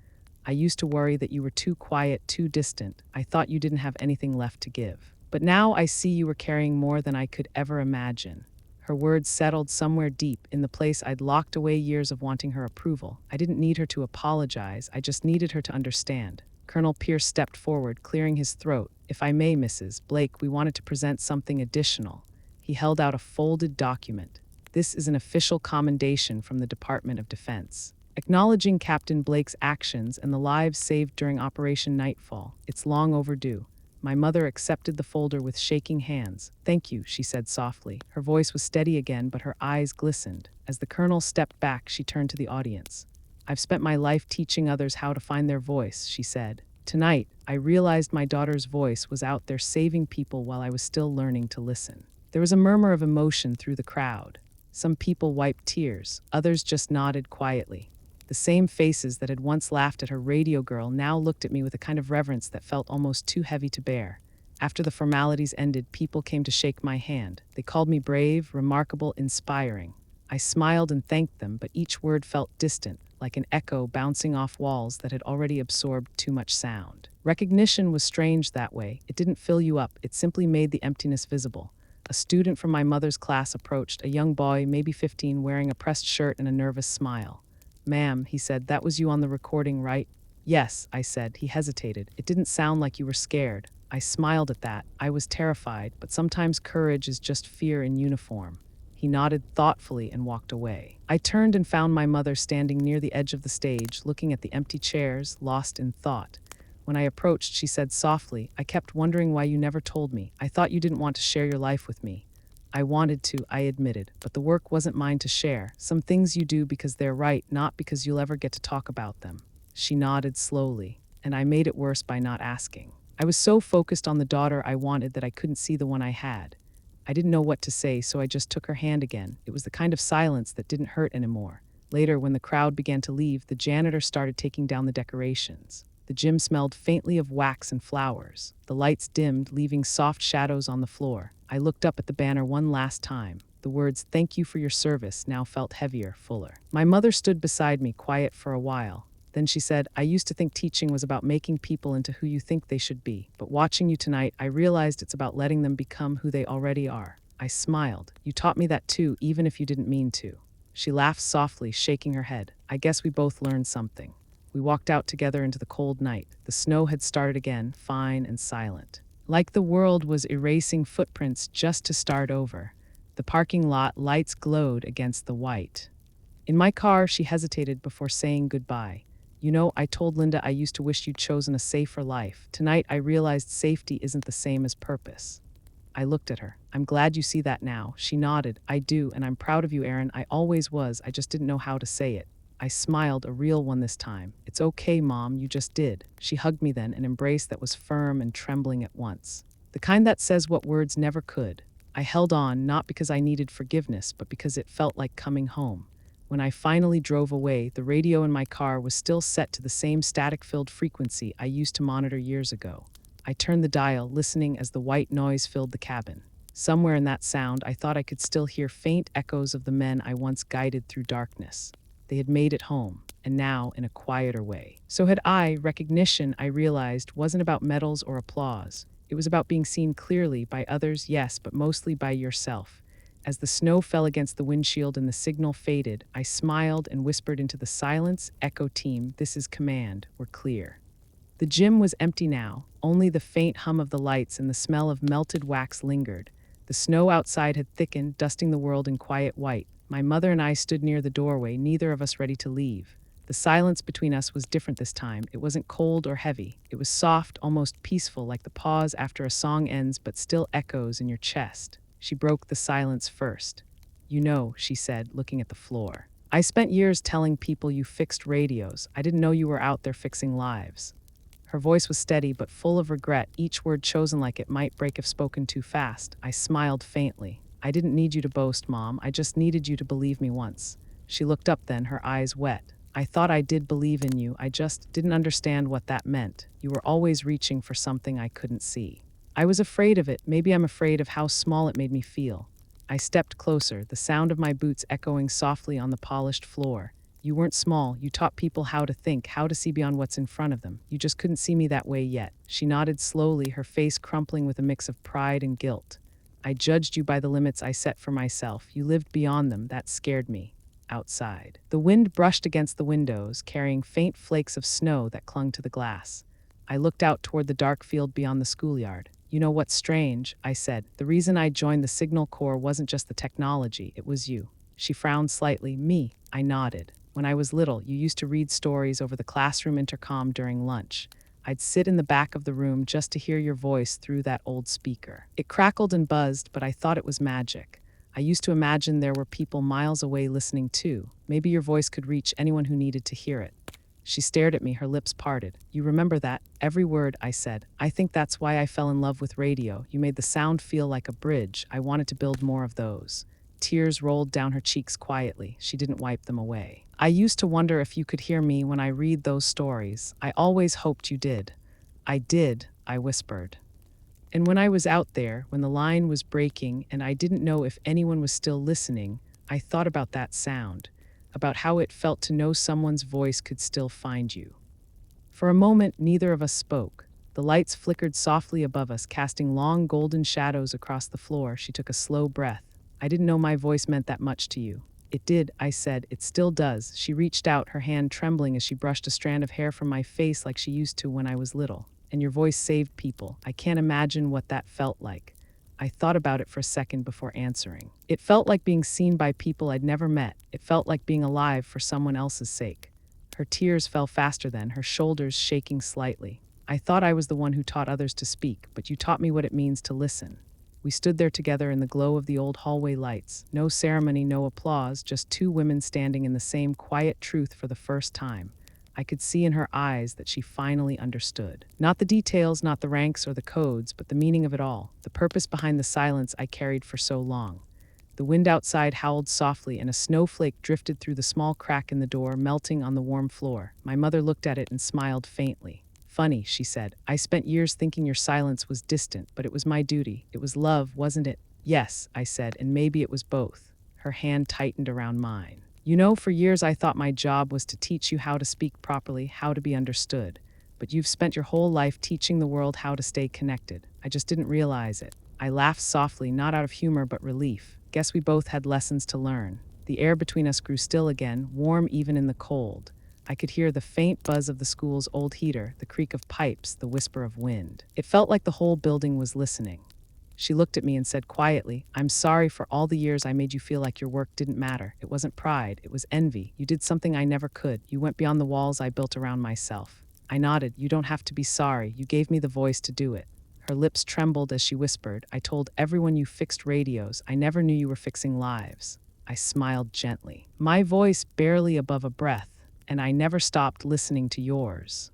I used to worry that you were too quiet, too distant. I thought you didn't have anything left to give. But now I see you were carrying more than I could ever imagine. Her words settled somewhere deep, in the place I'd locked away years of wanting her approval. I didn't need her to apologize. I just needed her to understand. Colonel Pierce stepped forward, clearing his throat. If I may, Mrs. Blake, we wanted to present something additional. He held out a folded document. This is an official commendation from the Department of Defense, acknowledging Captain Blake's actions and the lives saved during Operation Nightfall. It's long overdue. My mother accepted the folder with shaking hands. Thank you, she said softly. Her voice was steady again, but her eyes glistened. As the colonel stepped back, she turned to the audience. I've spent my life teaching others how to find their voice, she said. Tonight, I realized my daughter's voice was out there saving people while I was still learning to listen. There was a murmur of emotion through the crowd. Some people wiped tears, others just nodded quietly. The same faces that had once laughed at her radio girl now looked at me with a kind of reverence that felt almost too heavy to bear. After the formalities ended, people came to shake my hand. They called me brave, remarkable, inspiring. I smiled and thanked them, but each word felt distant, like an echo bouncing off walls that had already absorbed too much sound. Recognition was strange that way. It didn't fill you up, it simply made the emptiness visible. A student from my mother's class approached, a young boy, maybe 15, wearing a pressed shirt and a nervous smile. Ma'am, he said, that was you on the recording, right? Yes, I said. He hesitated. It didn't sound like you were scared. I smiled at that. I was terrified, but sometimes courage is just fear in uniform. He nodded thoughtfully and walked away. I turned and found my mother standing near the edge of the stage, looking at the empty chairs, lost in thought. When I approached, she said softly, I kept wondering why you never told me. I thought you didn't want to share your life with me. I wanted to, I admitted, but the work wasn't mine to share. Some things you do because they're right, not because you'll ever get to talk about them. She nodded slowly, and I made it worse by not asking. I was so focused on the daughter I wanted that I couldn't see the one I had. I didn't know what to say, so I just took her hand again. It was the kind of silence that didn't hurt anymore. Later, when the crowd began to leave, the janitor started taking down the decorations. The gym smelled faintly of wax and flowers. The lights dimmed, leaving soft shadows on the floor. I looked up at the banner one last time. The words, "Thank you for your service," now felt heavier, fuller. My mother stood beside me, quiet for a while. Then she said, I used to think teaching was about making people into who you think they should be. But watching you tonight, I realized it's about letting them become who they already are. I smiled. You taught me that too, even if you didn't mean to. She laughed softly, shaking her head. I guess we both learned something. We walked out together into the cold night. The snow had started again, fine and silent. Like the world was erasing footprints just to start over. The parking lot lights glowed against the white. In my car, she hesitated before saying goodbye. You know, I told Linda I used to wish you'd chosen a safer life. Tonight, I realized safety isn't the same as purpose. I looked at her. I'm glad you see that now. She nodded. I do, and I'm proud of you, Aaron. I always was. I just didn't know how to say it. I smiled, a real one this time. It's okay, Mom, you just did. She hugged me then, an embrace that was firm and trembling at once. The kind that says what words never could. I held on, not because I needed forgiveness, but because it felt like coming home. When I finally drove away, the radio in my car was still set to the same static-filled frequency I used to monitor years ago. I turned the dial, listening as the white noise filled the cabin. Somewhere in that sound, I thought I could still hear faint echoes of the men I once guided through darkness. They had made it home, and now in a quieter way. So had I. Recognition, I realized, wasn't about medals or applause. It was about being seen clearly by others, yes, but mostly by yourself. As the snow fell against the windshield and the signal faded, I smiled and whispered into the silence, "Echo team, this is command, we're clear." The gym was empty now. Only the faint hum of the lights and the smell of melted wax lingered. The snow outside had thickened, dusting the world in quiet white. My mother and I stood near the doorway, neither of us ready to leave. The silence between us was different this time. It wasn't cold or heavy. It was soft, almost peaceful, like the pause after a song ends but still echoes in your chest. She broke the silence first. "You know," she said, looking at the floor. "I spent years telling people you fixed radios. I didn't know you were out there fixing lives." Her voice was steady but full of regret, each word chosen like it might break if spoken too fast. I smiled faintly. "I didn't need you to boast, Mom. I just needed you to believe me once." She looked up then, her eyes wet. "I thought I did believe in you. I just didn't understand what that meant. You were always reaching for something I couldn't see." I was afraid of it. Maybe I'm afraid of how small it made me feel. I stepped closer, the sound of my boots echoing softly on the polished floor. "You weren't small. You taught people how to think, how to see beyond what's in front of them. You just couldn't see me that way yet." She nodded slowly, her face crumpling with a mix of pride and guilt. "I judged you by the limits I set for myself. You lived beyond them. That scared me." Outside, the wind brushed against the windows, carrying faint flakes of snow that clung to the glass. I looked out toward the dark field beyond the schoolyard. "You know what's strange?" I said. "The reason I joined the Signal Corps wasn't just the technology, it was you." She frowned slightly. "Me?" I nodded. "When I was little, you used to read stories over the classroom intercom during lunch. I'd sit in the back of the room just to hear your voice through that old speaker. It crackled and buzzed, but I thought it was magic. I used to imagine there were people miles away listening too. Maybe your voice could reach anyone who needed to hear it." She stared at me, her lips parted. "You remember that?" "Every word," I said. "I think that's why I fell in love with radio. You made the sound feel like a bridge. I wanted to build more of those." Tears rolled down her cheeks quietly. She didn't wipe them away. "I used to wonder if you could hear me when I read those stories. I always hoped you did." "I did," I whispered. And when I was out there, when the line was breaking and I didn't know if anyone was still listening, I thought about that sound, about how it felt to know someone's voice could still find you. For a moment, neither of us spoke. The lights flickered softly above us, casting long golden shadows across the floor. She took a slow breath. "I didn't know my voice meant that much to you." "It did," I said. "It still does." She reached out, her hand trembling as she brushed a strand of hair from my face like she used to when I was little. "And your voice saved people. I can't imagine what that felt like." I thought about it for a second before answering. It felt like being seen by people I'd never met. It felt like being alive for someone else's sake. Her tears fell faster then, her shoulders shaking slightly. "I thought I was the one who taught others to speak, but you taught me what it means to listen." We stood there together in the glow of the old hallway lights. No ceremony, no applause, just two women standing in the same quiet truth for the first time. I could see in her eyes that she finally understood. Not the details, not the ranks or the codes, but the meaning of it all, the purpose behind the silence I carried for so long. The wind outside howled softly, and a snowflake drifted through the small crack in the door, melting on the warm floor. My mother looked at it and smiled faintly. "Funny," she said. "I spent years thinking your silence was distant, but it was my duty. It was love, wasn't it?" "Yes," I said, "and maybe it was both." Her hand tightened around mine. "You know, for years I thought my job was to teach you how to speak properly, how to be understood. But you've spent your whole life teaching the world how to stay connected. I just didn't realize it." I laughed softly, not out of humor but relief. Guess we both had lessons to learn. The air between us grew still again, warm even in the cold. I could hear the faint buzz of the school's old heater, the creak of pipes, the whisper of wind. It felt like the whole building was listening. She looked at me and said quietly, "I'm sorry for all the years I made you feel like your work didn't matter. It wasn't pride, it was envy. You did something I never could. You went beyond the walls I built around myself." I nodded. "You don't have to be sorry. You gave me the voice to do it." Her lips trembled as she whispered, "I told everyone you fixed radios. I never knew you were fixing lives." I smiled gently, my voice barely above a breath, and I never stopped listening to yours.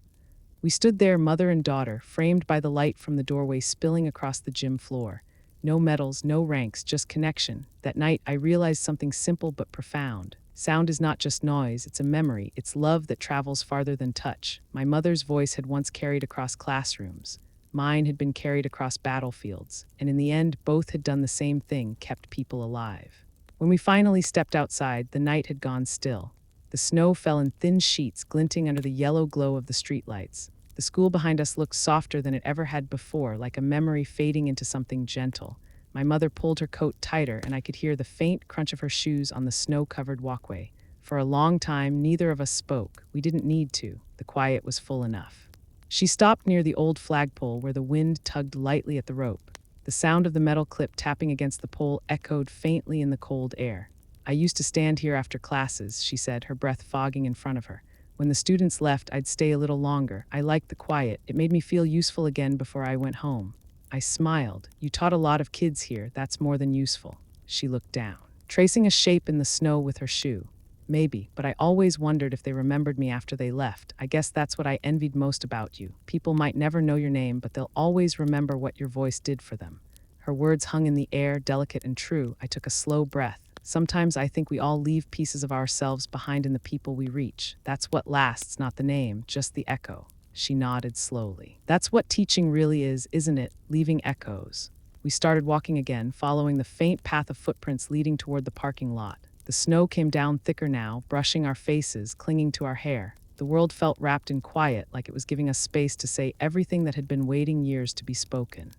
We stood there, mother and daughter, framed by the light from the doorway spilling across the gym floor. No medals, no ranks, just connection. That night, I realized something simple but profound. Sound is not just noise, it's a memory. It's love that travels farther than touch. My mother's voice had once carried across classrooms. Mine had been carried across battlefields. And in the end, both had done the same thing, kept people alive. When we finally stepped outside, the night had gone still. The snow fell in thin sheets, glinting under the yellow glow of the streetlights. The school behind us looked softer than it ever had before, like a memory fading into something gentle. My mother pulled her coat tighter, and I could hear the faint crunch of her shoes on the snow-covered walkway. For a long time, neither of us spoke. We didn't need to. The quiet was full enough. She stopped near the old flagpole where the wind tugged lightly at the rope. The sound of the metal clip tapping against the pole echoed faintly in the cold air. I used to stand here after classes, she said, her breath fogging in front of her. When the students left, I'd stay a little longer. I liked the quiet. It made me feel useful again before I went home. I smiled. You taught a lot of kids here. That's more than useful. She looked down, tracing a shape in the snow with her shoe. Maybe, but I always wondered if they remembered me after they left. I guess that's what I envied most about you. People might never know your name, but they'll always remember what your voice did for them. Her words hung in the air, delicate and true. I took a slow breath. Sometimes I think we all leave pieces of ourselves behind in the people we reach. That's what lasts, not the name, just the echo. She nodded slowly. That's what teaching really is, isn't it? Leaving echoes. We started walking again, following the faint path of footprints leading toward the parking lot. The snow came down thicker now, brushing our faces, clinging to our hair. The world felt wrapped in quiet, like it was giving us space to say everything that had been waiting years to be spoken.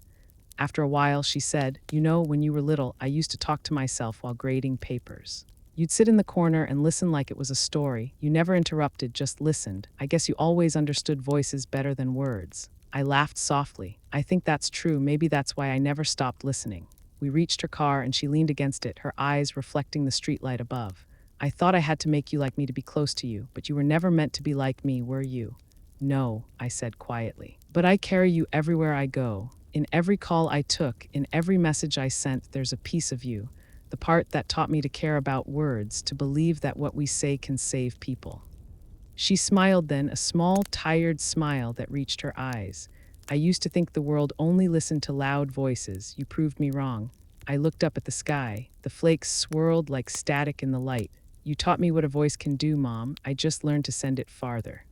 After a while, she said, "You know, when you were little, I used to talk to myself while grading papers. You'd sit in the corner and listen like it was a story. You never interrupted, just listened. I guess you always understood voices better than words." I laughed softly. I think that's true. Maybe that's why I never stopped listening. We reached her car and she leaned against it, her eyes reflecting the streetlight above. "I thought I had to make you like me to be close to you, but you were never meant to be like me, were you?" "No," I said quietly. "But I carry you everywhere I go. In every call I took, in every message I sent, there's a piece of you. The part that taught me to care about words, to believe that what we say can save people." She smiled then, a small, tired smile that reached her eyes. "I used to think the world only listened to loud voices. You proved me wrong." I looked up at the sky. The flakes swirled like static in the light. "You taught me what a voice can do, Mom. I just learned to send it farther."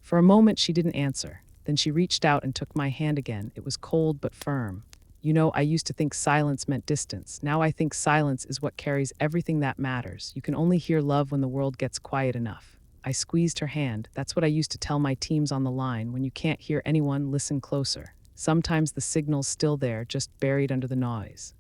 For a moment, she didn't answer. Then she reached out and took my hand again. It was cold but firm. "You know, I used to think silence meant distance. Now I think silence is what carries everything that matters. You can only hear love when the world gets quiet enough." I squeezed her hand. "That's what I used to tell my teams on the line. When you can't hear anyone, listen closer. Sometimes the signal's still there, just buried under the noise."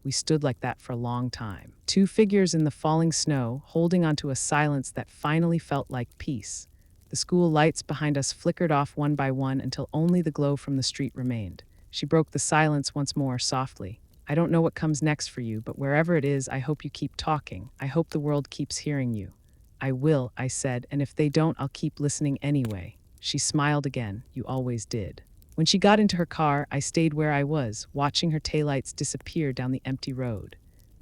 We stood like that for a long time. Two figures in the falling snow, holding onto a silence that finally felt like peace. The school lights behind us flickered off one by one until only the glow from the street remained. She broke the silence once more, softly. "I don't know what comes next for you, but wherever it is, I hope you keep talking. I hope the world keeps hearing you." "I will," I said, "and if they don't, I'll keep listening anyway." She smiled again. "You always did." When she got into her car, I stayed where I was, watching her taillights disappear down the empty road.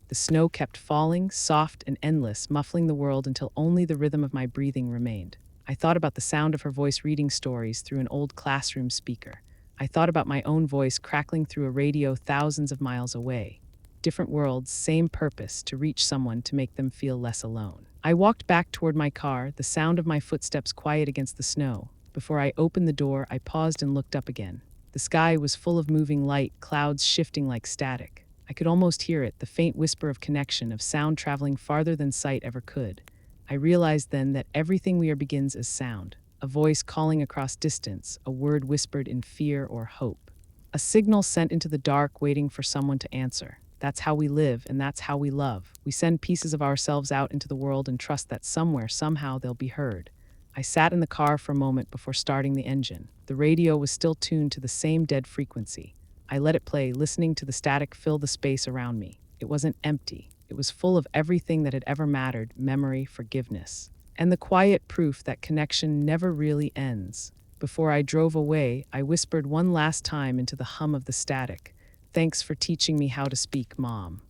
The snow kept falling, soft and endless, muffling the world until only the rhythm of my breathing remained. I thought about the sound of her voice reading stories through an old classroom speaker. I thought about my own voice crackling through a radio thousands of miles away. Different worlds, same purpose, to reach someone, to make them feel less alone. I walked back toward my car, the sound of my footsteps quiet against the snow. Before I opened the door, I paused and looked up again. The sky was full of moving light, clouds shifting like static. I could almost hear it, the faint whisper of connection, of sound traveling farther than sight ever could. I realized then that everything we are begins as sound, a voice calling across distance, a word whispered in fear or hope, a signal sent into the dark waiting for someone to answer. That's how we live, and that's how we love. We send pieces of ourselves out into the world and trust that somewhere, somehow, they'll be heard. I sat in the car for a moment before starting the engine. The radio was still tuned to the same dead frequency. I let it play, listening to the static fill the space around me. It wasn't empty. It was full of everything that had ever mattered: memory, forgiveness, and the quiet proof that connection never really ends. Before I drove away, I whispered one last time into the hum of the static, "Thanks for teaching me how to speak, Mom."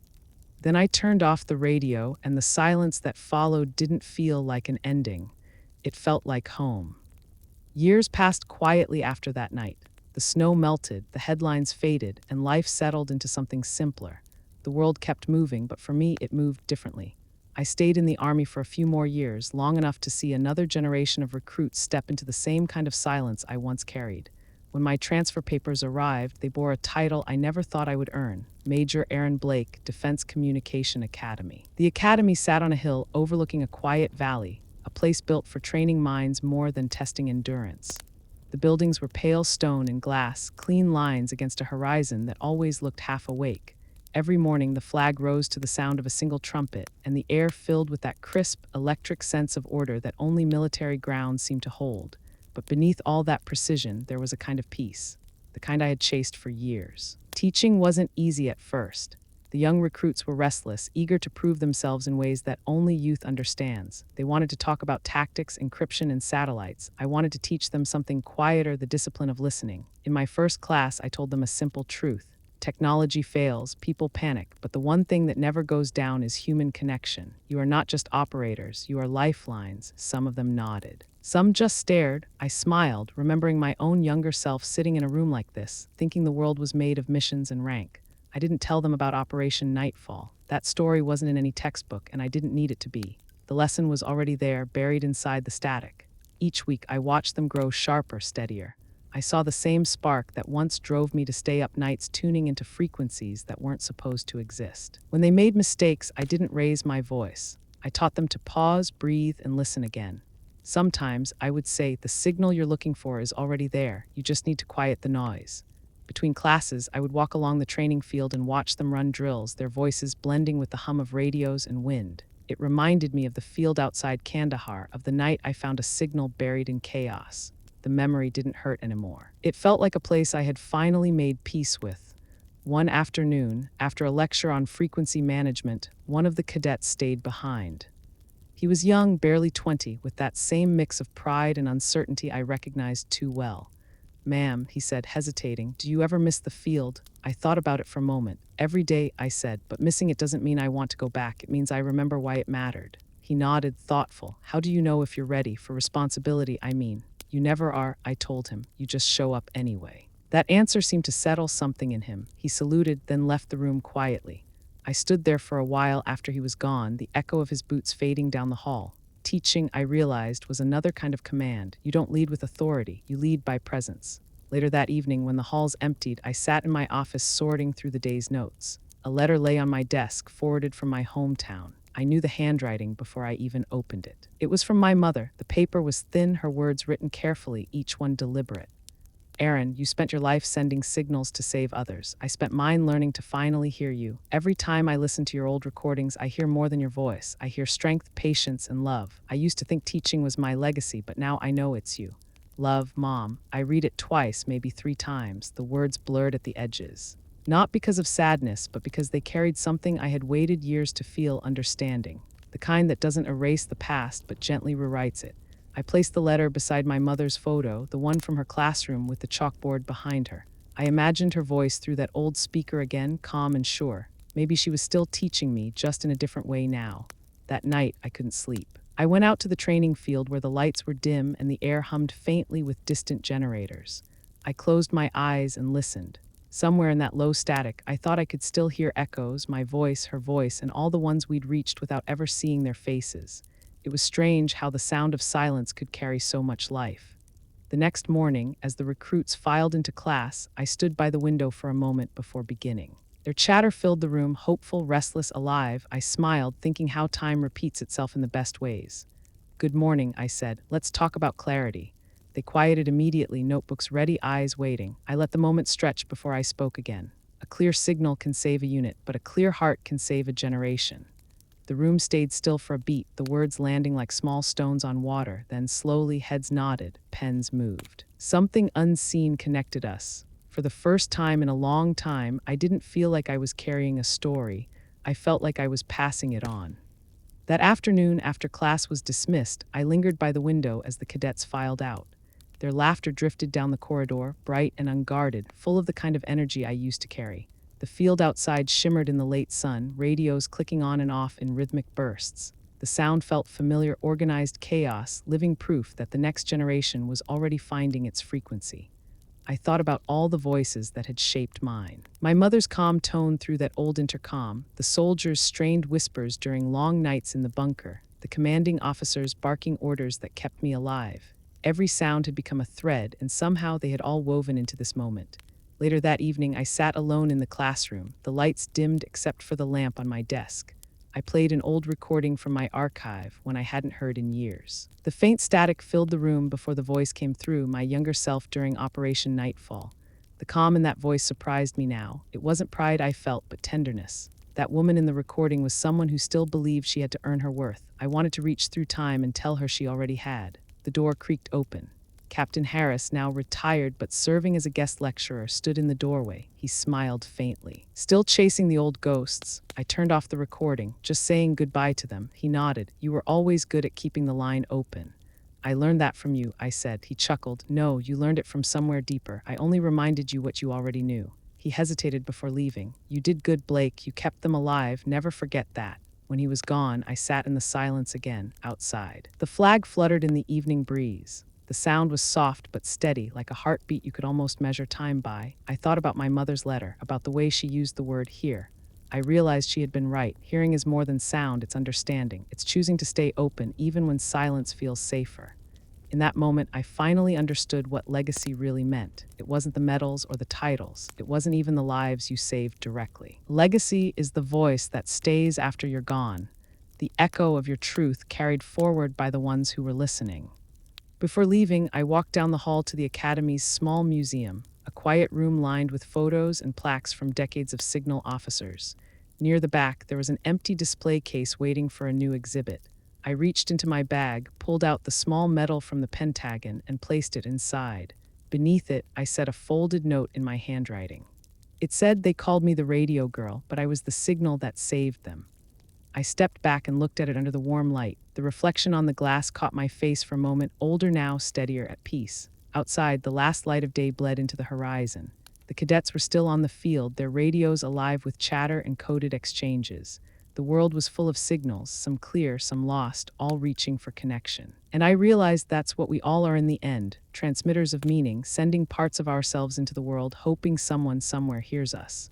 Then I turned off the radio, and the silence that followed didn't feel like an ending. It felt like home. Years passed quietly after that night. The snow melted, the headlines faded, and life settled into something simpler. The world kept moving, but for me, it moved differently. I stayed in the Army for a few more years, long enough to see another generation of recruits step into the same kind of silence I once carried. When my transfer papers arrived, they bore a title I never thought I would earn: Major Aaron Blake, Defense Communication Academy. The academy sat on a hill overlooking a quiet valley, a place built for training minds more than testing endurance. The buildings were pale stone and glass, clean lines against a horizon that always looked half awake. Every morning, the flag rose to the sound of a single trumpet, and the air filled with that crisp, electric sense of order that only military grounds seem to hold. But beneath all that precision, there was a kind of peace, the kind I had chased for years. Teaching wasn't easy at first. The young recruits were restless, eager to prove themselves in ways that only youth understands. They wanted to talk about tactics, encryption, and satellites. I wanted to teach them something quieter: the discipline of listening. In my first class, I told them a simple truth. Technology fails, people panic, but the one thing that never goes down is human connection. You are not just operators, you are lifelines. Some of them nodded. Some just stared. I smiled, remembering my own younger self sitting in a room like this, thinking the world was made of missions and rank. I didn't tell them about Operation Nightfall. That story wasn't in any textbook, and I didn't need it to be. The lesson was already there, buried inside the static. Each week, I watched them grow sharper, steadier. I saw the same spark that once drove me to stay up nights tuning into frequencies that weren't supposed to exist. When they made mistakes, I didn't raise my voice. I taught them to pause, breathe, and listen again. Sometimes I would say, the signal you're looking for is already there. You just need to quiet the noise. Between classes, I would walk along the training field and watch them run drills, their voices blending with the hum of radios and wind. It reminded me of the field outside Kandahar, of the night I found a signal buried in chaos. The memory didn't hurt anymore. It felt like a place I had finally made peace with. One afternoon, after a lecture on frequency management, one of the cadets stayed behind. He was young, barely 20, with that same mix of pride and uncertainty I recognized too well. "Ma'am," he said, hesitating, "do you ever miss the field?" I thought about it for a moment. "Every day," I said, "but missing it doesn't mean I want to go back. It means I remember why it mattered." He nodded, thoughtful. "How do you know if you're ready? For responsibility, I mean." "You never are," I told him. "You just show up anyway." That answer seemed to settle something in him. He saluted, then left the room quietly. I stood there for a while after he was gone, the echo of his boots fading down the hall. Teaching, I realized, was another kind of command. You don't lead with authority, you lead by presence. Later that evening, when the halls emptied, I sat in my office sorting through the day's notes. A letter lay on my desk, forwarded from my hometown. I knew the handwriting before I even opened it. It was from my mother. The paper was thin, her words written carefully, each one deliberate. "Aaron, you spent your life sending signals to save others. I spent mine learning to finally hear you. Every time I listen to your old recordings, I hear more than your voice. I hear strength, patience, and love. I used to think teaching was my legacy, but now I know it's you. Love, Mom." I read it twice, maybe 3 times, the words blurred at the edges. Not because of sadness, but because they carried something I had waited years to feel: understanding. The kind that doesn't erase the past, but gently rewrites it. I placed the letter beside my mother's photo, the one from her classroom with the chalkboard behind her. I imagined her voice through that old speaker again, calm and sure. Maybe she was still teaching me, just in a different way now. That night, I couldn't sleep. I went out to the training field where the lights were dim and the air hummed faintly with distant generators. I closed my eyes and listened. Somewhere in that low static, I thought I could still hear echoes, my voice, her voice, and all the ones we'd reached without ever seeing their faces. It was strange how the sound of silence could carry so much life. The next morning, as the recruits filed into class, I stood by the window for a moment before beginning. Their chatter filled the room, hopeful, restless, alive. I smiled, thinking how time repeats itself in the best ways. "Good morning," I said. "Let's talk about clarity." They quieted immediately, notebooks ready, eyes waiting. I let the moment stretch before I spoke again. A clear signal can save a unit, but a clear heart can save a generation. The room stayed still for a beat, the words landing like small stones on water. Then slowly, heads nodded, pens moved. Something unseen connected us. For the first time in a long time, I didn't feel like I was carrying a story. I felt like I was passing it on. That afternoon, after class was dismissed, I lingered by the window as the cadets filed out. Their laughter drifted down the corridor, bright and unguarded, full of the kind of energy I used to carry. The field outside shimmered in the late sun, radios clicking on and off in rhythmic bursts. The sound felt familiar, organized chaos, living proof that the next generation was already finding its frequency. I thought about all the voices that had shaped mine. My mother's calm tone through that old intercom, the soldiers' strained whispers during long nights in the bunker, the commanding officers barking orders that kept me alive. Every sound had become a thread, and somehow they had all woven into this moment. Later that evening, I sat alone in the classroom, the lights dimmed except for the lamp on my desk. I played an old recording from my archive, one I hadn't heard in years. The faint static filled the room before the voice came through, my younger self during Operation Nightfall. The calm in that voice surprised me now. It wasn't pride I felt, but tenderness. That woman in the recording was someone who still believed she had to earn her worth. I wanted to reach through time and tell her she already had. The door creaked open. Captain Harris, now retired but serving as a guest lecturer, stood in the doorway. He smiled faintly. Still chasing the old ghosts, I turned off the recording, just saying goodbye to them. He nodded. You were always good at keeping the line open. I learned that from you, I said. He chuckled. No, you learned it from somewhere deeper. I only reminded you what you already knew. He hesitated before leaving. You did good, Blake. You kept them alive. Never forget that. When he was gone, I sat in the silence again, outside. The flag fluttered in the evening breeze. The sound was soft but steady, like a heartbeat you could almost measure time by. I thought about my mother's letter, about the way she used the word hear. I realized she had been right. Hearing is more than sound, it's understanding. It's choosing to stay open, even when silence feels safer. In that moment, I finally understood what legacy really meant. It wasn't the medals or the titles. It wasn't even the lives you saved directly. Legacy is the voice that stays after you're gone, the echo of your truth carried forward by the ones who were listening. Before leaving, I walked down the hall to the Academy's small museum, a quiet room lined with photos and plaques from decades of signal officers. Near the back, there was an empty display case waiting for a new exhibit. I reached into my bag, pulled out the small medal from the Pentagon, and placed it inside. Beneath it, I set a folded note in my handwriting. It said they called me the radio girl, but I was the signal that saved them. I stepped back and looked at it under the warm light. The reflection on the glass caught my face for a moment, older now, steadier, at peace. Outside, the last light of day bled into the horizon. The cadets were still on the field, their radios alive with chatter and coded exchanges. The world was full of signals, some clear, some lost, all reaching for connection. And I realized that's what we all are in the end, transmitters of meaning, sending parts of ourselves into the world, hoping someone somewhere hears us.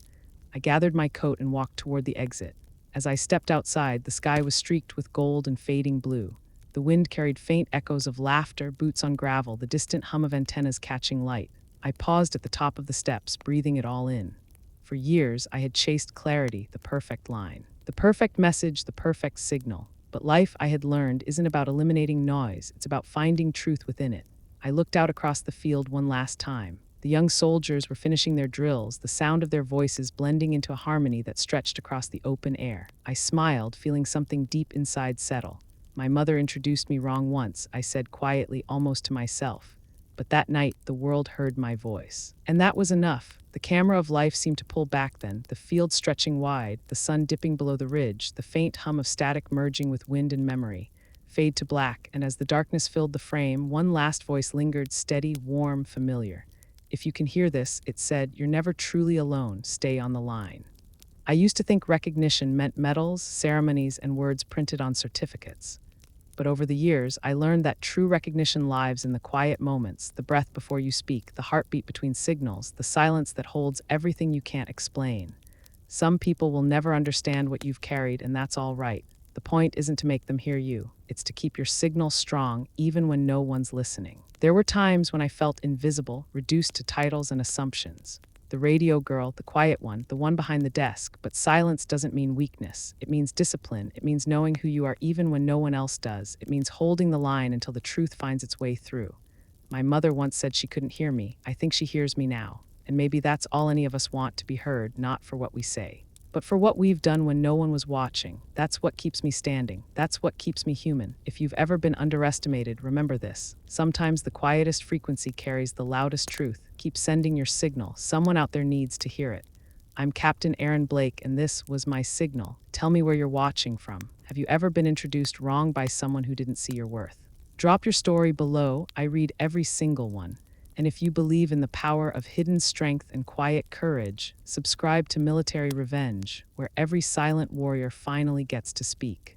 I gathered my coat and walked toward the exit. As I stepped outside, the sky was streaked with gold and fading blue. The wind carried faint echoes of laughter, boots on gravel, the distant hum of antennas catching light. I paused at the top of the steps, breathing it all in. For years, I had chased clarity, the perfect line. The perfect message, the perfect signal. But life, I had learned, isn't about eliminating noise. It's about finding truth within it. I looked out across the field one last time. The young soldiers were finishing their drills, the sound of their voices blending into a harmony that stretched across the open air. I smiled, feeling something deep inside settle. My mother introduced me wrong once, I said quietly, almost to myself. But that night, the world heard my voice. And that was enough. The camera of life seemed to pull back then, the field stretching wide, the sun dipping below the ridge, the faint hum of static merging with wind and memory. Fade to black, and as the darkness filled the frame, one last voice lingered, steady, warm, familiar. If you can hear this, it said, you're never truly alone, stay on the line. I used to think recognition meant medals, ceremonies, and words printed on certificates. But over the years, I learned that true recognition lives in the quiet moments, the breath before you speak, the heartbeat between signals, the silence that holds everything you can't explain. Some people will never understand what you've carried, and that's all right. The point isn't to make them hear you. It's to keep your signal strong, even when no one's listening. There were times when I felt invisible, reduced to titles and assumptions. The radio girl, the quiet one, the one behind the desk. But silence doesn't mean weakness. It means discipline. It means knowing who you are even when no one else does. It means holding the line until the truth finds its way through. My mother once said she couldn't hear me. I think she hears me now. And maybe that's all any of us want, to be heard, not for what we say, but for what we've done when no one was watching. That's what keeps me standing. That's what keeps me human. If you've ever been underestimated, remember this. Sometimes the quietest frequency carries the loudest truth. Keep sending your signal. Someone out there needs to hear it. I'm Captain Aaron Blake, and this was my signal. Tell me where you're watching from. Have you ever been introduced wrong by someone who didn't see your worth? Drop your story below. I read every single one. And if you believe in the power of hidden strength and quiet courage, subscribe to Military Revenge, where every silent warrior finally gets to speak.